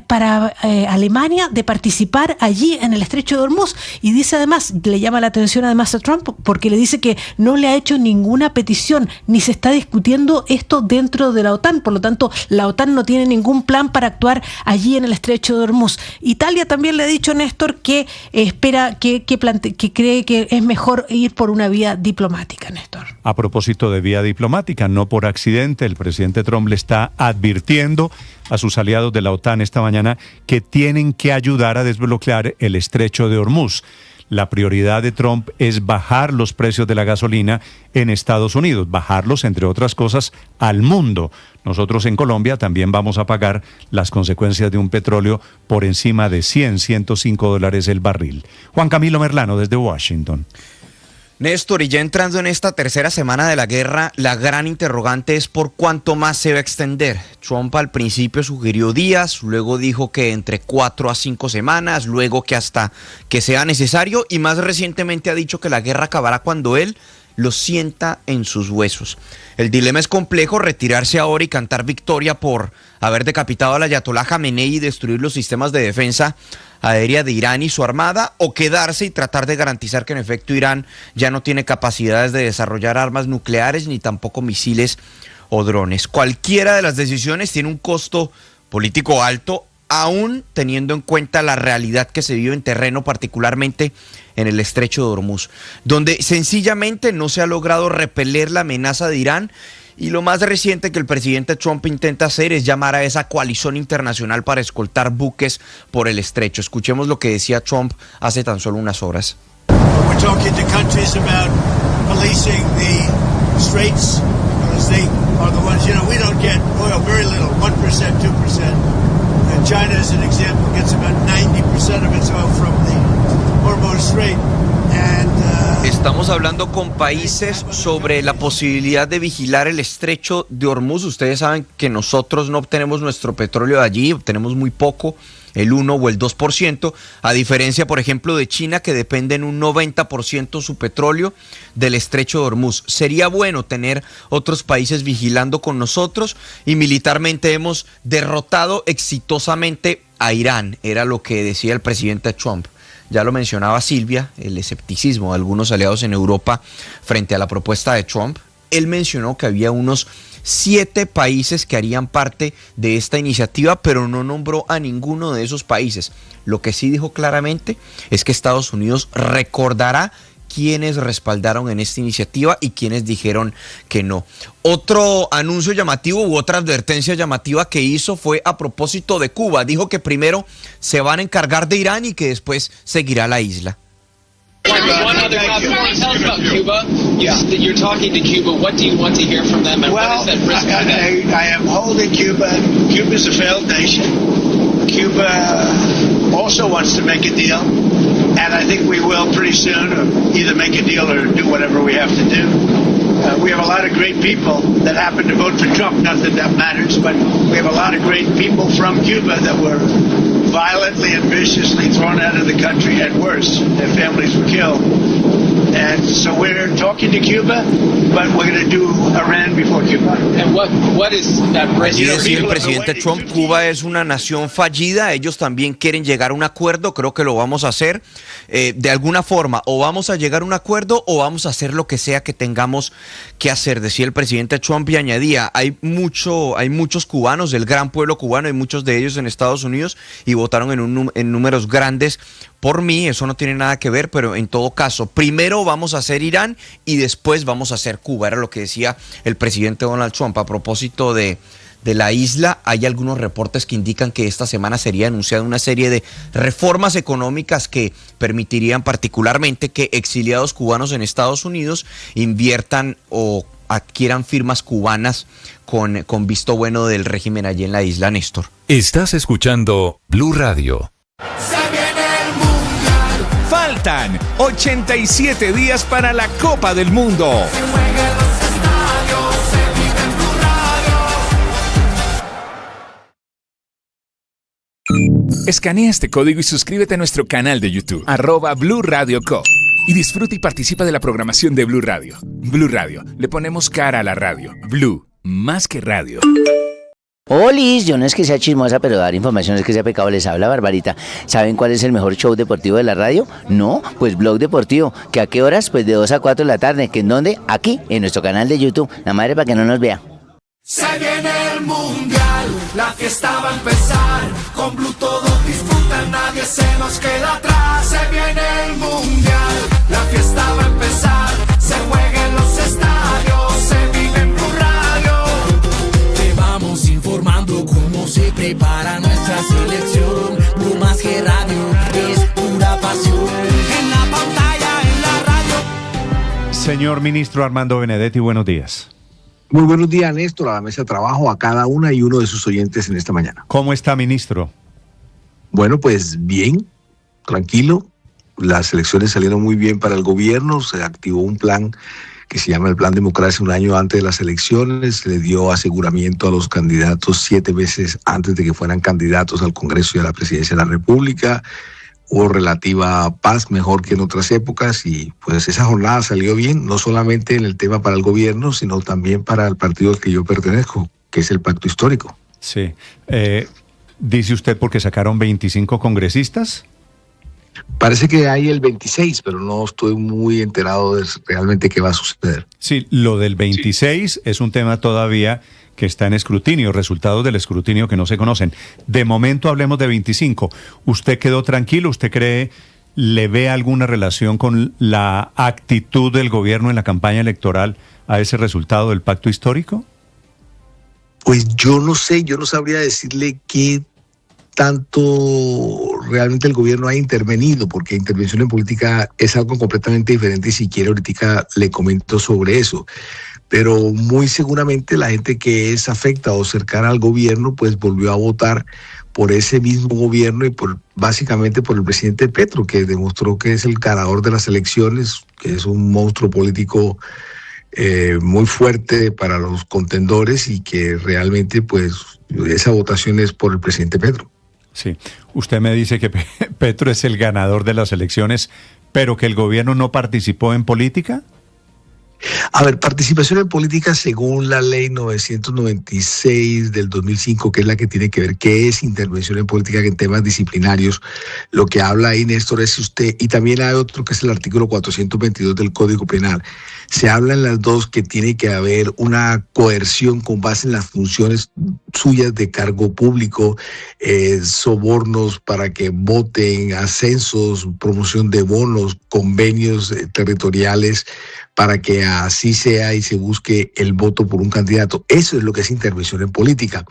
para Alemania de participar allí en el estrecho de Hormuz, y dice además, le llama la atención además a Trump porque le dice que no le ha hecho ninguna petición ni se está discutiendo esto dentro de la OTAN. Por lo tanto, la OTAN no tiene ningún plan para actuar allí en el estrecho de Hormuz. Italia también le ha dicho, Néstor, que espera que cree que es mejor ir por una vía diplomática, Néstor. A propósito de vía diplomática, no por accidente, el presidente Trump le está advirtiendo a sus aliados de la OTAN esta mañana que tienen que ayudar a desbloquear el estrecho de Hormuz. La prioridad de Trump es bajar los precios de la gasolina en Estados Unidos, bajarlos, entre otras cosas, al mundo. Nosotros en Colombia también vamos a pagar las consecuencias de un petróleo por encima de $105 el barril. Juan Camilo Merlano desde Washington. Néstor, y ya entrando en esta tercera semana de la guerra, la gran interrogante es por cuánto más se va a extender. Trump al principio sugirió días, luego dijo que entre 4 a 5 semanas, luego que hasta que sea necesario, y más recientemente ha dicho que la guerra acabará cuando él lo sienta en sus huesos. El dilema es complejo: retirarse ahora y cantar victoria por haber decapitado al ayatolá Jamenei y destruir los sistemas de defensa aérea de Irán y su armada, o quedarse y tratar de garantizar que en efecto Irán ya no tiene capacidades de desarrollar armas nucleares ni tampoco misiles o drones. Cualquiera de las decisiones tiene un costo político alto, aún teniendo en cuenta la realidad que se vive en terreno, particularmente en el estrecho de Hormuz, donde sencillamente no se ha logrado repeler la amenaza de Irán. Y lo más reciente que el presidente Trump intenta hacer es llamar a esa coalición internacional para escoltar buques por el estrecho. Escuchemos lo que decía Trump hace tan solo unas horas. We're talking to countries about policing the straits because they are the ones, we don't get oil, very little, 1%, 2%. And China, as an example, gets about 90% of its oil from the Hormuz Strait. Estamos hablando con países sobre la posibilidad de vigilar el estrecho de Hormuz. Ustedes saben que nosotros no obtenemos nuestro petróleo de allí, obtenemos muy poco, el 1 o el 2%, a diferencia, por ejemplo, de China, que depende en un 90% su petróleo del estrecho de Hormuz. Sería bueno tener otros países vigilando con nosotros, y militarmente hemos derrotado exitosamente a Irán, era lo que decía el presidente Trump. Ya lo mencionaba Silvia, el escepticismo de algunos aliados en Europa frente a la propuesta de Trump. Él mencionó que había unos 7 países que harían parte de esta iniciativa, pero no nombró a ninguno de esos países. Lo que sí dijo claramente es que Estados Unidos recordará quienes respaldaron en esta iniciativa y quienes dijeron que no. Otro anuncio llamativo u otra advertencia llamativa que hizo fue a propósito de Cuba. Dijo que primero se van a encargar de Irán y que después seguirá la isla. One other comment. Tell us about Cuba. You're talking to Cuba. What do you want to hear from them? And what is that risk for them? I am holding Cuba. Cuba is a failed nation. Cuba also wants to make a deal. And I think we will pretty soon either make a deal or do whatever we have to do. We have a lot of great people that happen to vote for Trump. Not that that matters, but we have a lot of great people from Cuba that were violently and viciously thrown out of the country, and worse, their families were killed. And so we're talking to Cuba, but we're going to do Iran before Cuba. And what is that? Allí decía el presidente Trump, Cuba es una nación fallida, ellos también quieren llegar a un acuerdo, creo que lo vamos a hacer de alguna forma, o vamos a llegar a un acuerdo o vamos a hacer lo que sea que tengamos que hacer, decía el presidente Trump, y añadía, hay muchos cubanos, del gran pueblo cubano, hay muchos de ellos en Estados Unidos y votaron en números grandes por mí, eso no tiene nada que ver, pero en todo caso, primero vamos a hacer Irán y después vamos a hacer Cuba, era lo que decía el presidente Donald Trump. A propósito de la isla, hay algunos reportes que indican que esta semana sería anunciada una serie de reformas económicas que permitirían particularmente que exiliados cubanos en Estados Unidos inviertan o adquieran firmas cubanas con visto bueno del régimen allí en la isla, Néstor. Estás escuchando Blue Radio. Faltan 87 días para la Copa del Mundo. Escanea este código y suscríbete a nuestro canal de YouTube, @Blue Radio Co. Y disfruta y participa de la programación de Blue Radio. Blue Radio, le ponemos cara a la radio. Blue, más que radio. Olis, yo no es que sea chismosa, pero dar información es que sea pecado. Les habla Barbarita. ¿Saben cuál es el mejor show deportivo de la radio? No, pues Blog Deportivo. ¿Que a qué horas? Pues de 2 a 4 de la tarde. ¿Que en dónde? Aquí, en nuestro canal de YouTube. La madre para que no nos vea. Se viene el mundial, la fiesta va a empezar. Con Blue todos disfrutan, nadie se nos queda atrás. Se viene el mundial, la fiesta va a empezar. Se juega en los estadios, se vive en Blue Radio. Te vamos informando cómo se prepara nuestra selección. Blue más que radio, es pura pasión. En la pantalla, en la radio. Señor ministro Armando Benedetti, buenos días. Muy buenos días, Néstor, a la mesa de trabajo, a cada una y uno de sus oyentes en esta mañana. ¿Cómo está, ministro? Bueno, pues bien, tranquilo. Las elecciones salieron muy bien para el gobierno. Se activó un plan que se llama el Plan Democracia un año antes de las elecciones. Se le dio aseguramiento a los candidatos 7 meses antes de que fueran candidatos al Congreso y a la Presidencia de la República. Hubo relativa paz, mejor que en otras épocas, y pues esa jornada salió bien, no solamente en el tema para el gobierno, sino también para el partido al que yo pertenezco, que es el Pacto Histórico. Sí. ¿Dice usted porque sacaron 25 congresistas? Parece que hay el 26, pero no estoy muy enterado de realmente qué va a suceder. Sí, lo del 26 es un tema todavía que está en escrutinio, resultados del escrutinio que no se conocen. De momento hablemos de 25. ¿Usted quedó tranquilo? ¿Usted cree, le ve alguna relación con la actitud del gobierno en la campaña electoral a ese resultado del pacto histórico? Pues yo no sé, yo no sabría decirle qué tanto realmente el gobierno ha intervenido, porque intervención en política es algo completamente diferente y si quiere ahorita le comento sobre eso. Pero muy seguramente la gente que es afecta o cercana al gobierno pues volvió a votar por ese mismo gobierno y básicamente por el presidente Petro, que demostró que es el ganador de las elecciones, que es un monstruo político muy fuerte para los contendores y que realmente pues esa votación es por el presidente Petro. Sí, usted me dice que Petro es el ganador de las elecciones, pero que el gobierno no participó en política. A ver, participación en política según la ley 996 del 2005, que es la que tiene que ver qué es intervención en política en temas disciplinarios. Lo que habla ahí, Néstor, es usted, y también hay otro que es el artículo 422 del Código Penal. Se habla en las dos que tiene que haber una coerción con base en las funciones suyas de cargo público, sobornos para que voten, ascensos, promoción de bonos, convenios territoriales, para que así sea y se busque el voto por un candidato. Eso es lo que es intervención en política.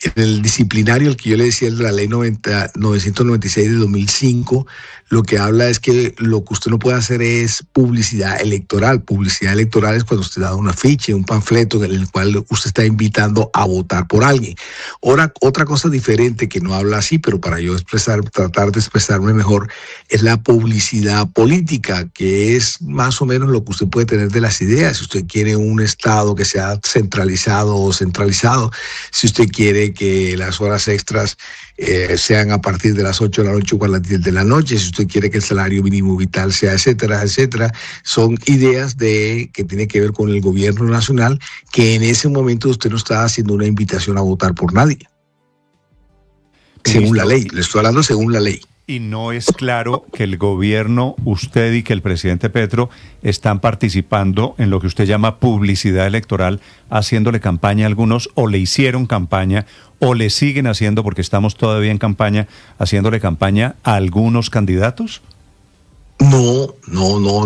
En el disciplinario, el que yo le decía, el de la ley 996 de 2005, lo que habla es que lo que usted no puede hacer es publicidad electoral. Publicidad electoral es cuando usted da un afiche, un panfleto en el cual usted está invitando a votar por alguien. acompañe. Ahora, otra cosa diferente que no habla así, pero para yo tratar de expresarme mejor, es la publicidad política, que es más o menos lo que usted puede tener de las ideas. Si usted quiere un Estado que sea centralizado o centralizado, si usted quiere que las horas extras sean a partir de las 8 de la noche o a las 10 de la noche, si usted quiere que el salario mínimo vital sea, etcétera, etcétera, son ideas que tienen que ver con el gobierno nacional, que en ese momento usted no está haciendo una invitación a votar por nadie. Según la ley, le estoy hablando según la ley. Y no es claro que el gobierno, usted y que el presidente Petro están participando en lo que usted llama publicidad electoral, haciéndole campaña a algunos, o le hicieron campaña, o le siguen haciendo, porque estamos todavía en campaña, haciéndole campaña a algunos candidatos. No,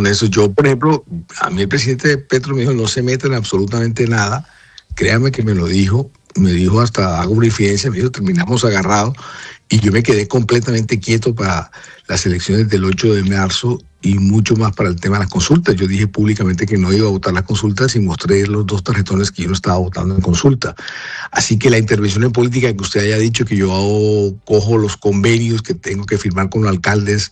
Néstor. Yo, por ejemplo, a mí el presidente Petro me dijo, no se meta en absolutamente nada. Créame que me lo dijo, hasta hago una infidencia, me dijo, terminamos agarrados. Y yo me quedé completamente quieto para las elecciones del 8 de marzo y mucho más para el tema de las consultas. Yo dije públicamente que no iba a votar las consultas y mostré los 2 tarjetones que yo no estaba votando en consulta. Así que la intervención en política que usted haya dicho que yo cojo los convenios que tengo que firmar con alcaldes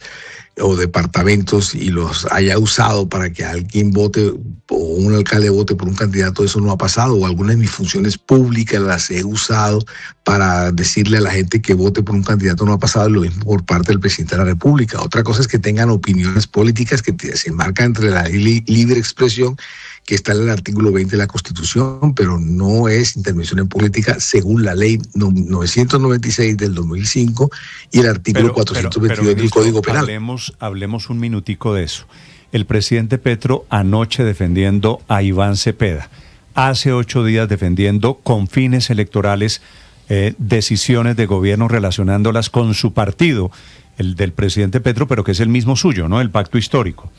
o departamentos y los haya usado para que alguien vote o un alcalde vote por un candidato, eso no ha pasado. O algunas de mis funciones públicas las he usado para decirle a la gente que vote por un candidato, no ha pasado. Lo mismo por parte del presidente de la República. Otra cosa es que tengan opiniones políticas que se enmarcan entre la libre expresión que está en el artículo 20 de la Constitución, pero no es intervención en política según la ley 996 del 2005 y el artículo 422 del Código Penal. Hablemos un minutico de eso. El presidente Petro anoche defendiendo a Iván Cepeda, hace 8 días defendiendo con fines electorales decisiones de gobierno relacionándolas con su partido, el del presidente Petro, pero que es el mismo suyo, ¿no? El pacto histórico.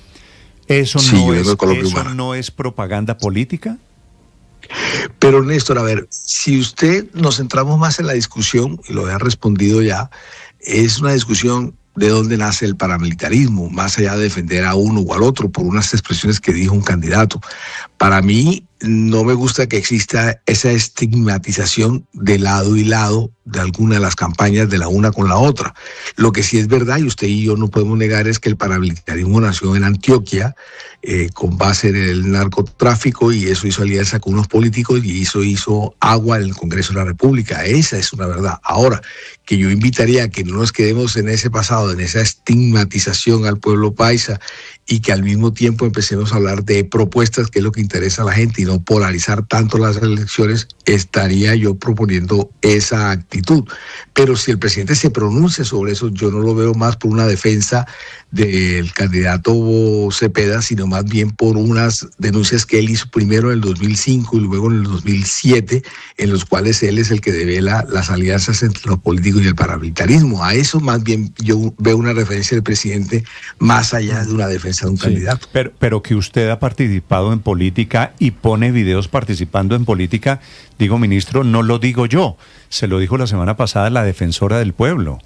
¿Eso no es propaganda política? Pero Néstor, a ver, si usted nos centramos más en la discusión, y lo ha respondido ya, es una discusión de dónde nace el paramilitarismo, más allá de defender a uno o al otro por unas expresiones que dijo un candidato. Para mí no me gusta que exista esa estigmatización de lado y lado de alguna de las campañas de la una con la otra. Lo que sí es verdad, y usted y yo no podemos negar, es que el paramilitarismo nació en Antioquia con base en el narcotráfico, y eso hizo alianza con unos políticos y eso hizo agua en el Congreso de la República. Esa es una verdad. Ahora, que yo invitaría a que no nos quedemos en ese pasado, en esa estigmatización al pueblo paisa, y que al mismo tiempo empecemos a hablar de propuestas, que es lo que interesa a la gente, y no polarizar tanto las elecciones, estaría yo proponiendo esa actitud. Pero si el presidente se pronuncia sobre eso, yo no lo veo más por una defensa del candidato Cepeda, sino más bien por unas denuncias que él hizo primero en el 2005 y luego en el 2007, en los cuales él es el que devela las alianzas entre los políticos y el paramilitarismo. A eso más bien yo veo una referencia del presidente más allá de una defensa de un candidato. Pero que usted ha participado en política y pone videos participando en política, digo, ministro, no lo digo yo, se lo dijo la semana pasada la defensora del pueblo.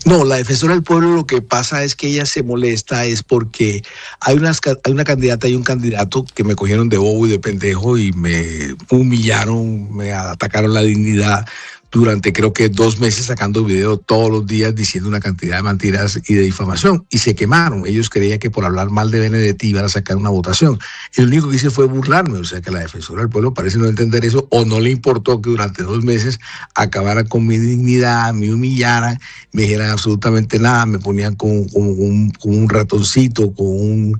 No, la defensora del pueblo, lo que pasa es que ella se molesta es porque hay una candidata y un candidato que me cogieron de bobo y de pendejo y me humillaron, me atacaron la dignidad durante creo que 2 meses sacando video todos los días diciendo una cantidad de mentiras y de difamación, y se quemaron. Ellos creían que por hablar mal de Benedetti iban a sacar una votación. Y lo único que hice fue burlarme, o sea que la defensora del pueblo parece no entender eso, o no le importó que durante 2 meses acabaran con mi dignidad, me humillaran, me dijeran absolutamente nada, me ponían como un ratoncito, con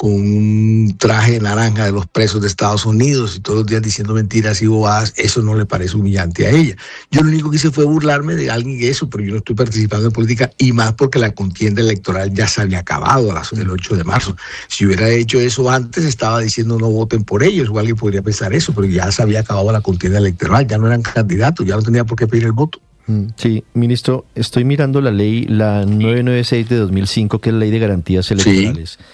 un traje naranja de los presos de Estados Unidos y todos los días diciendo mentiras y bobadas. Eso no le parece humillante a ella. Yo lo único que hice fue burlarme de alguien que eso, pero yo no estoy participando en política, y más porque la contienda electoral ya se había acabado el 8 de marzo. Si hubiera hecho eso antes, estaba diciendo no voten por ellos, o alguien podría pensar eso, pero ya se había acabado la contienda electoral, ya no eran candidatos, ya no tenía por qué pedir el voto. Sí, ministro, estoy mirando la ley, la 996 de 2005, que es la ley de garantías electorales. Sí.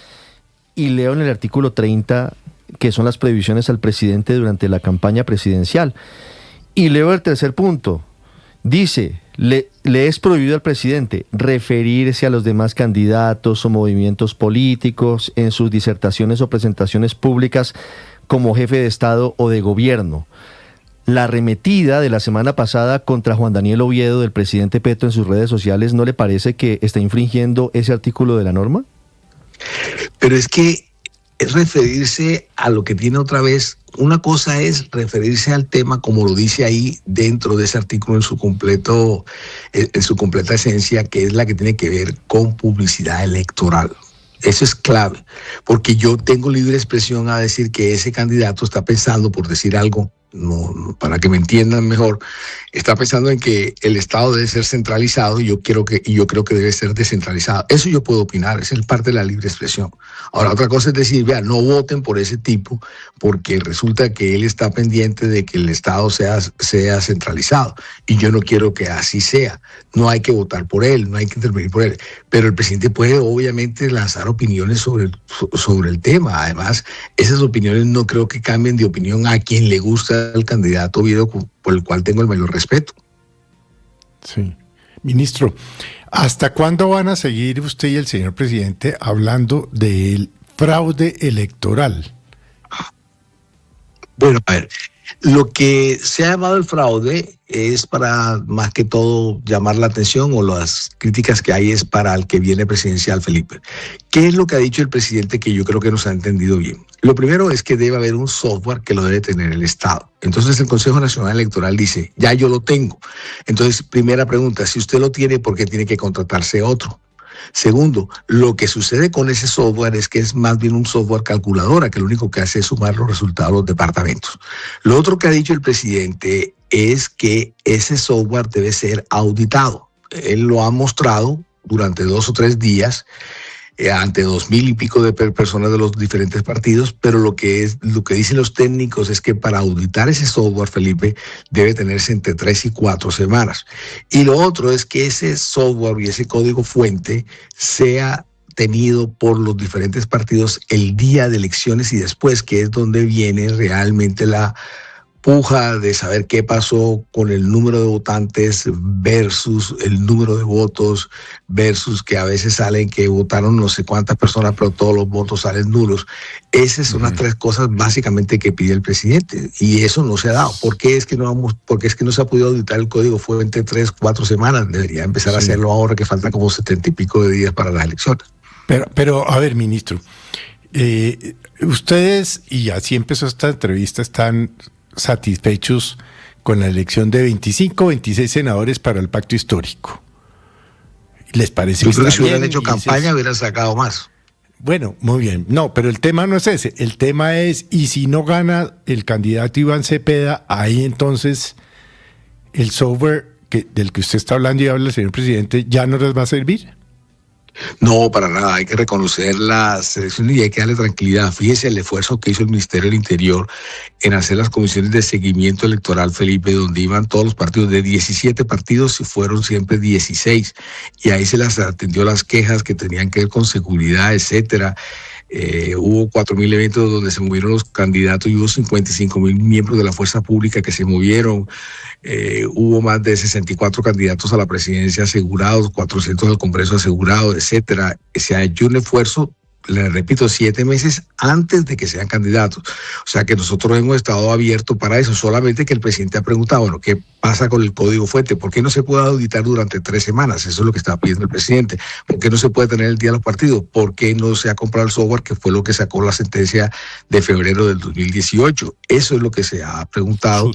Y leo en el artículo 30 que son las prohibiciones al presidente durante la campaña presidencial. Y leo el tercer punto. Dice, le es prohibido al presidente referirse a los demás candidatos o movimientos políticos en sus disertaciones o presentaciones públicas como jefe de Estado o de gobierno. la arremetida de la semana pasada contra Juan Daniel Oviedo del presidente Petro en sus redes sociales, ¿no le parece que está infringiendo ese artículo de la norma? Pero es que es referirse a lo que tiene otra vez. Una cosa es referirse al tema como lo dice ahí dentro de ese artículo en su completa esencia, que es la que tiene que ver con publicidad electoral. Eso es clave, porque yo tengo libre expresión a decir que ese candidato está pensando, por decir algo, no, para que me entiendan mejor, está pensando en que el Estado debe ser centralizado y yo creo que debe ser descentralizado. Eso yo puedo opinar, es parte de la libre expresión. Ahora, otra cosa es decir, vea, no voten por ese tipo, porque resulta que él está pendiente de que el Estado sea centralizado, y yo no quiero que así sea. No hay que votar por él, no hay que intervenir por él, pero el presidente puede obviamente lanzar opiniones sobre el tema. Además, esas opiniones no creo que cambien de opinión a quien le gusta el candidato Oviedo, por el cual tengo el mayor respeto. Sí. Ministro, ¿hasta cuándo van a seguir usted y el señor presidente hablando del fraude electoral? Bueno, a ver, lo que se ha llamado el fraude es para, más que todo, llamar la atención, o las críticas que hay es para el que viene presidencial, Felipe. ¿Qué es lo que ha dicho el presidente que yo creo que nos ha entendido bien? Lo primero es que debe haber un software que lo debe tener el Estado. Entonces el Consejo Nacional Electoral dice, ya yo lo tengo. Entonces, primera pregunta, si usted lo tiene, ¿por qué tiene que contratarse otro? Segundo, lo que sucede con ese software es que es más bien un software calculadora, que lo único que hace es sumar los resultados de los departamentos. Lo otro que ha dicho el presidente es que ese software debe ser auditado. Él lo ha mostrado durante 2 o 3 días ante 2,000 y pico de personas de los diferentes partidos, pero lo que dicen los técnicos es que para auditar ese software, Felipe, debe tenerse entre 3 y 4 semanas. Y lo otro es que ese software y ese código fuente sea tenido por los diferentes partidos el día de elecciones y después, que es donde viene realmente la puja de saber qué pasó con el número de votantes versus el número de votos, versus que a veces salen que votaron no sé cuántas personas, pero todos los votos salen nulos. Esas son las 3 cosas básicamente que pide el presidente, y eso no se ha dado. ¿Por qué es que no se ha podido auditar el código fuente 3, 4 semanas? Debería empezar a hacerlo ahora, que faltan como 70 y pico de días para las elecciones. Pero a ver, ministro, ustedes, y así empezó esta entrevista, están satisfechos con la elección de 25, 26 senadores para el pacto histórico. ¿Les parece que está bien? Si hubieran hecho campaña, hubieran sacado más. Bueno, muy bien. No, pero el tema no es ese. El tema es, y si no gana el candidato Iván Cepeda, ahí entonces el software del que usted está hablando y habla el señor presidente, ¿ya no les va a servir? No, para nada. Hay que reconocer las elecciones y hay que darle tranquilidad. Fíjese el esfuerzo que hizo el Ministerio del Interior en hacer las comisiones de seguimiento electoral, Felipe, donde iban todos los partidos. De 17 partidos y fueron siempre 16. Y ahí se las atendió las quejas que tenían que ver con seguridad, etcétera. Hubo 4,000 eventos donde se movieron los candidatos y hubo 55,000 miembros de la fuerza pública que se movieron. Hubo más de 64 candidatos a la presidencia asegurados, 400 al Congreso asegurados, etcétera. Se ha hecho un esfuerzo, le repito, 7 meses antes de que sean candidatos. O sea que nosotros hemos estado abiertos para eso, solamente que el presidente ha preguntado, bueno, ¿qué pasa con el código fuente? ¿Por qué no se puede auditar durante 3 semanas? Eso es lo que está pidiendo el presidente. ¿Por qué no se puede tener el día de los partidos? ¿Por qué no se ha comprado el software, que fue lo que sacó la sentencia de febrero del 2018? Eso es lo que se ha preguntado.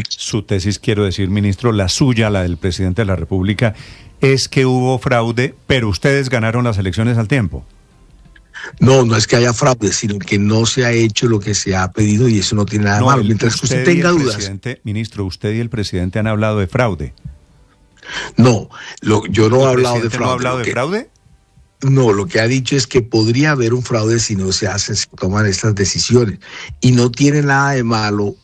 Su tesis, quiero decir, ministro, la suya, la del presidente de la República, es que hubo fraude, pero ustedes ganaron las elecciones al tiempo. No, no es que haya fraude, sino que no se ha hecho lo que se ha pedido, y eso no tiene nada de malo. Mientras que usted tenga dudas. Ministro, usted y el presidente han hablado de fraude. No, yo no he hablado de fraude. ¿No ha hablado de fraude? No, lo que ha dicho es que podría haber un fraude si no se toman estas decisiones. Y no tiene nada de malo,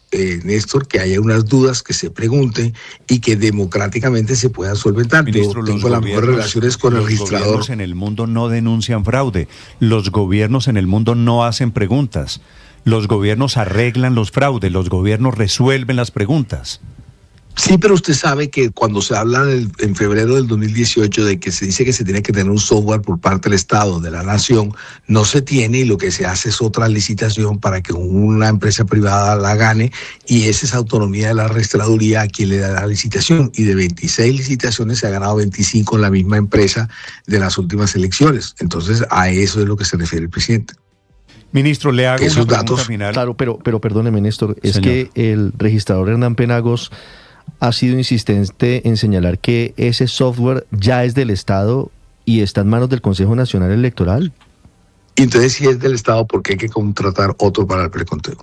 Néstor, que haya unas dudas, que se pregunten y que democráticamente se puedan solventar. Ministro, yo tengo las mejores relaciones con el registrador. Los gobiernos en el mundo no denuncian fraude. Los gobiernos en el mundo no hacen preguntas. Los gobiernos arreglan los fraudes. Los gobiernos resuelven las preguntas. Sí, pero usted sabe que cuando se habla en febrero del 2018 de que se dice que se tiene que tener un software por parte del Estado, de la nación, no se tiene y lo que se hace es otra licitación para que una empresa privada la gane y esa es autonomía de la registraduría a quien le da la licitación. Y de 26 licitaciones se ha ganado 25 en la misma empresa de las últimas elecciones. Entonces a eso es lo que se refiere el presidente. Ministro, le hago Esos una pregunta datos, final. Claro, pero perdóneme, Néstor, es Señor. que el registrador Hernán Penagos ha sido insistente en señalar que ese software ya es del Estado y está en manos del Consejo Nacional Electoral. Y entonces si es del Estado, ¿por qué hay que contratar otro para el preconteo?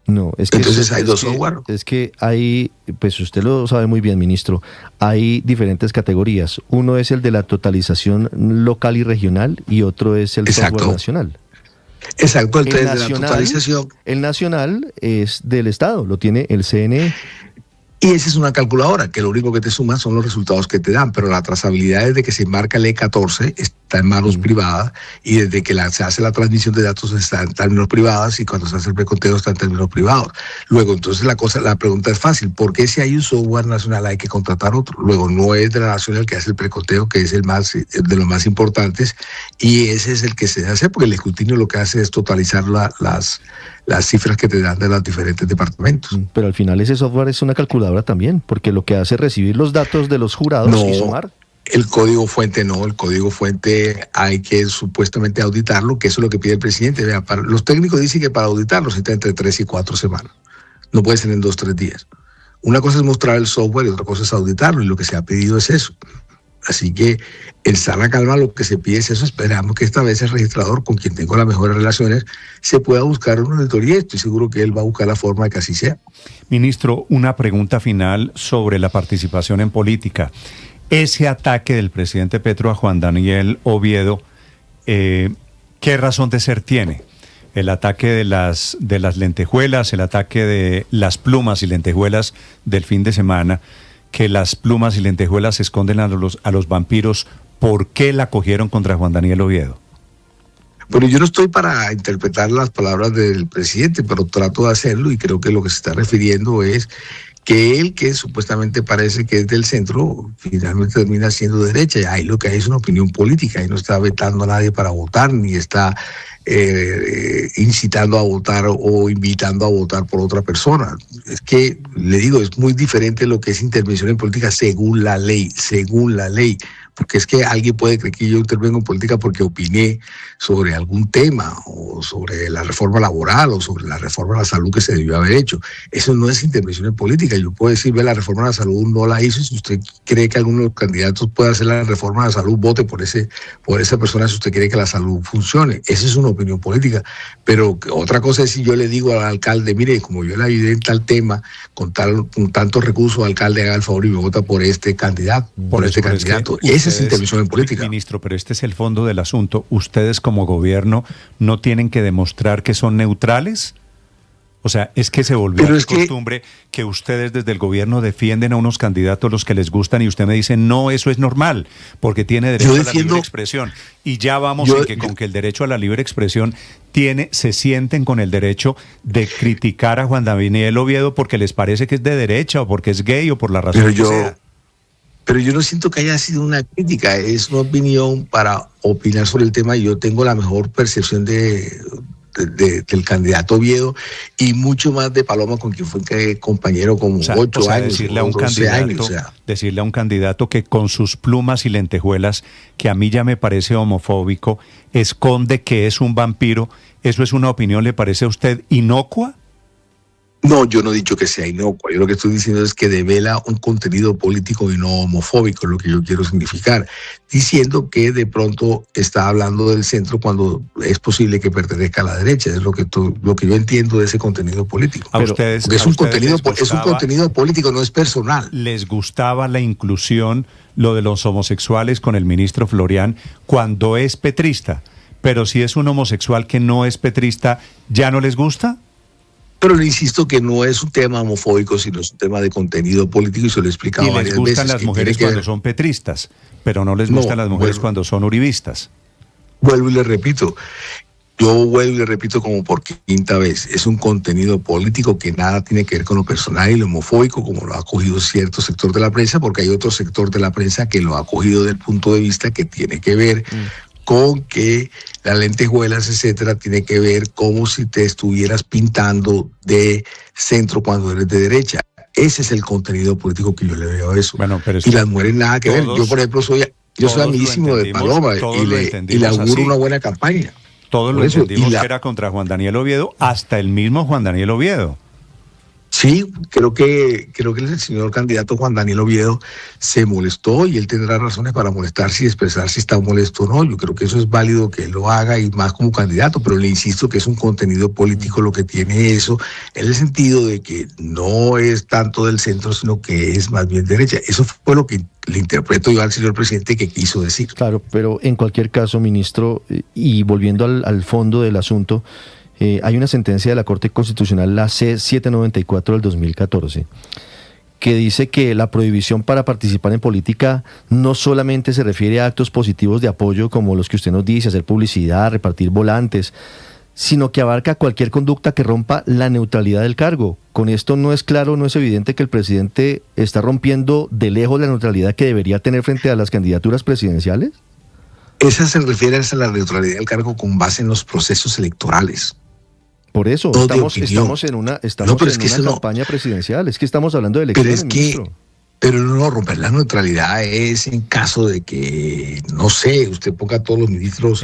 No, es que entonces hay dos software. Es que hay, pues usted lo sabe muy bien, ministro, hay diferentes categorías. Uno es el de la totalización local y regional y otro es el software nacional. Exacto, el 3 de la totalización. El nacional es del Estado, lo tiene el CNE. Y esa es una calculadora, que lo único que te suma son los resultados que te dan, pero la trazabilidad desde que se marca el E14 está en manos privadas y desde que se hace la transmisión de datos está en términos privados y cuando se hace el preconteo está en términos privados. Luego, entonces la pregunta es fácil, ¿por qué si hay un software nacional hay que contratar otro? Luego, no es de la nación el que hace el preconteo, que es el más de los más importantes, y ese es el que se hace porque el escrutinio lo que hace es totalizar las cifras que te dan de los diferentes departamentos. Pero al final ese software es una calculadora también, porque lo que hace es recibir los datos de los jurados y sumar. El código fuente no, el código fuente hay que supuestamente auditarlo, que eso es lo que pide el presidente. Vea, los técnicos dicen que para auditarlo se necesita entre 3 y 4 semanas. No puede ser en 2 o 3 días. Una cosa es mostrar el software y otra cosa es auditarlo, y lo que se ha pedido es eso. Así que en sana calma lo que se pide es eso. Esperamos que esta vez el registrador, con quien tengo las mejores relaciones, se pueda buscar una auditoría. Estoy seguro que él va a buscar la forma de que así sea. Ministro, una pregunta final sobre la participación en política. Ese ataque del presidente Petro a Juan Daniel Oviedo, ¿qué razón de ser tiene? El ataque de las lentejuelas, el ataque de las plumas y lentejuelas del fin de semana, que las plumas y lentejuelas esconden a los vampiros. ¿Por qué la cogieron contra Juan Daniel Oviedo? Bueno, yo no estoy para interpretar las palabras del presidente, pero trato de hacerlo y creo que lo que se está refiriendo es que él, que supuestamente parece que es del centro, finalmente termina siendo derecha. Y ahí lo que hay es una opinión política, ahí no está vetando a nadie para votar, ni está incitando a votar o invitando a votar por otra persona. Es que, le digo, es muy diferente lo que es intervención en política según la ley, porque es que alguien puede creer que yo intervengo en política porque opiné sobre algún tema o sobre la reforma laboral o sobre la reforma de la salud que se debió haber hecho. Eso no es intervención en política. Yo puedo decir, la reforma de la salud no la hizo. Si usted cree que alguno de los candidatos puede hacer la reforma de la salud, vote por esa persona si usted cree que la salud funcione. Esa es una opinión política. Pero otra cosa es si yo le digo al alcalde, mire, como yo le ayudé en tal tema, con tantos recursos, alcalde, haga el favor y me vota por este candidato, por este candidato. Esa es intervención en política. Ministro, pero este es el fondo del asunto. ¿Ustedes como gobierno no tienen que demostrar que son neutrales? O sea, es que se volvió costumbre que ustedes desde el gobierno defienden a unos candidatos los que les gustan y usted me dice, no, eso es normal, porque tiene derecho a la libre expresión. Y ya vamos con que el derecho a la libre expresión se sienten con el derecho de criticar a Juan Daniel Oviedo porque les parece que es de derecha o porque es gay o por la razón que sea. Pero yo no siento que haya sido una crítica, es una opinión para opinar sobre el tema. Yo tengo la mejor percepción del candidato Oviedo y mucho más de Paloma, con quien fue compañero como 8 años. Decirle a un candidato que con sus plumas y lentejuelas, que a mí ya me parece homofóbico, esconde que es un vampiro, ¿eso es una opinión, le parece a usted inocua? No, yo no he dicho que sea inocua. Yo lo que estoy diciendo es que devela un contenido político y no homofóbico, es lo que yo quiero significar. Diciendo que de pronto está hablando del centro cuando es posible que pertenezca a la derecha. Es lo que yo entiendo de ese contenido político. Es un contenido político, no es personal. ¿Les gustaba la inclusión, lo de los homosexuales con el ministro Florian, cuando es petrista? Pero si es un homosexual que no es petrista, ¿ya no les gusta? Pero le insisto que no es un tema homofóbico, sino es un tema de contenido político y se lo he explicado varias veces. Y les gustan las mujeres cuando son petristas, pero no les gustan las mujeres cuando son uribistas. Vuelvo y le repito, yo vuelvo y le repito como por quinta vez, es un contenido político que nada tiene que ver con lo personal y lo homofóbico, como lo ha acogido cierto sector de la prensa, porque hay otro sector de la prensa que lo ha acogido desde el punto de vista que tiene que ver con que las lentejuelas, etcétera, tiene que ver como si te estuvieras pintando de centro cuando eres de derecha. Ese es el contenido político que yo le veo a eso. Bueno, pero y las mujeres nada que ver. Yo, por ejemplo, soy amiguísimo de Paloma y le auguro una buena campaña. Todos lo entendimos que era contra Juan Daniel Oviedo, hasta el mismo Juan Daniel Oviedo. Sí, creo que el señor candidato Juan Daniel Oviedo se molestó y él tendrá razones para molestarse y expresar si está molesto o no. Yo creo que eso es válido que él lo haga y más como candidato, pero le insisto que es un contenido político lo que tiene eso, en el sentido de que no es tanto del centro, sino que es más bien derecha. Eso fue lo que le interpreto yo al señor presidente que quiso decir. Claro, pero en cualquier caso, ministro, y volviendo al fondo del asunto, hay una sentencia de la Corte Constitucional, la C-794 del 2014, que dice que la prohibición para participar en política no solamente se refiere a actos positivos de apoyo como los que usted nos dice, hacer publicidad, repartir volantes, sino que abarca cualquier conducta que rompa la neutralidad del cargo. Con esto no es claro, no es evidente que el presidente está rompiendo de lejos la neutralidad que debería tener frente a las candidaturas presidenciales. Esa se refiere a la neutralidad del cargo con base en los procesos electorales. Por eso, estamos en una campaña presidencial, es que estamos hablando de elecciones, ministro. Pero no, romper la neutralidad es en caso de que, no sé, usted ponga a todos los ministros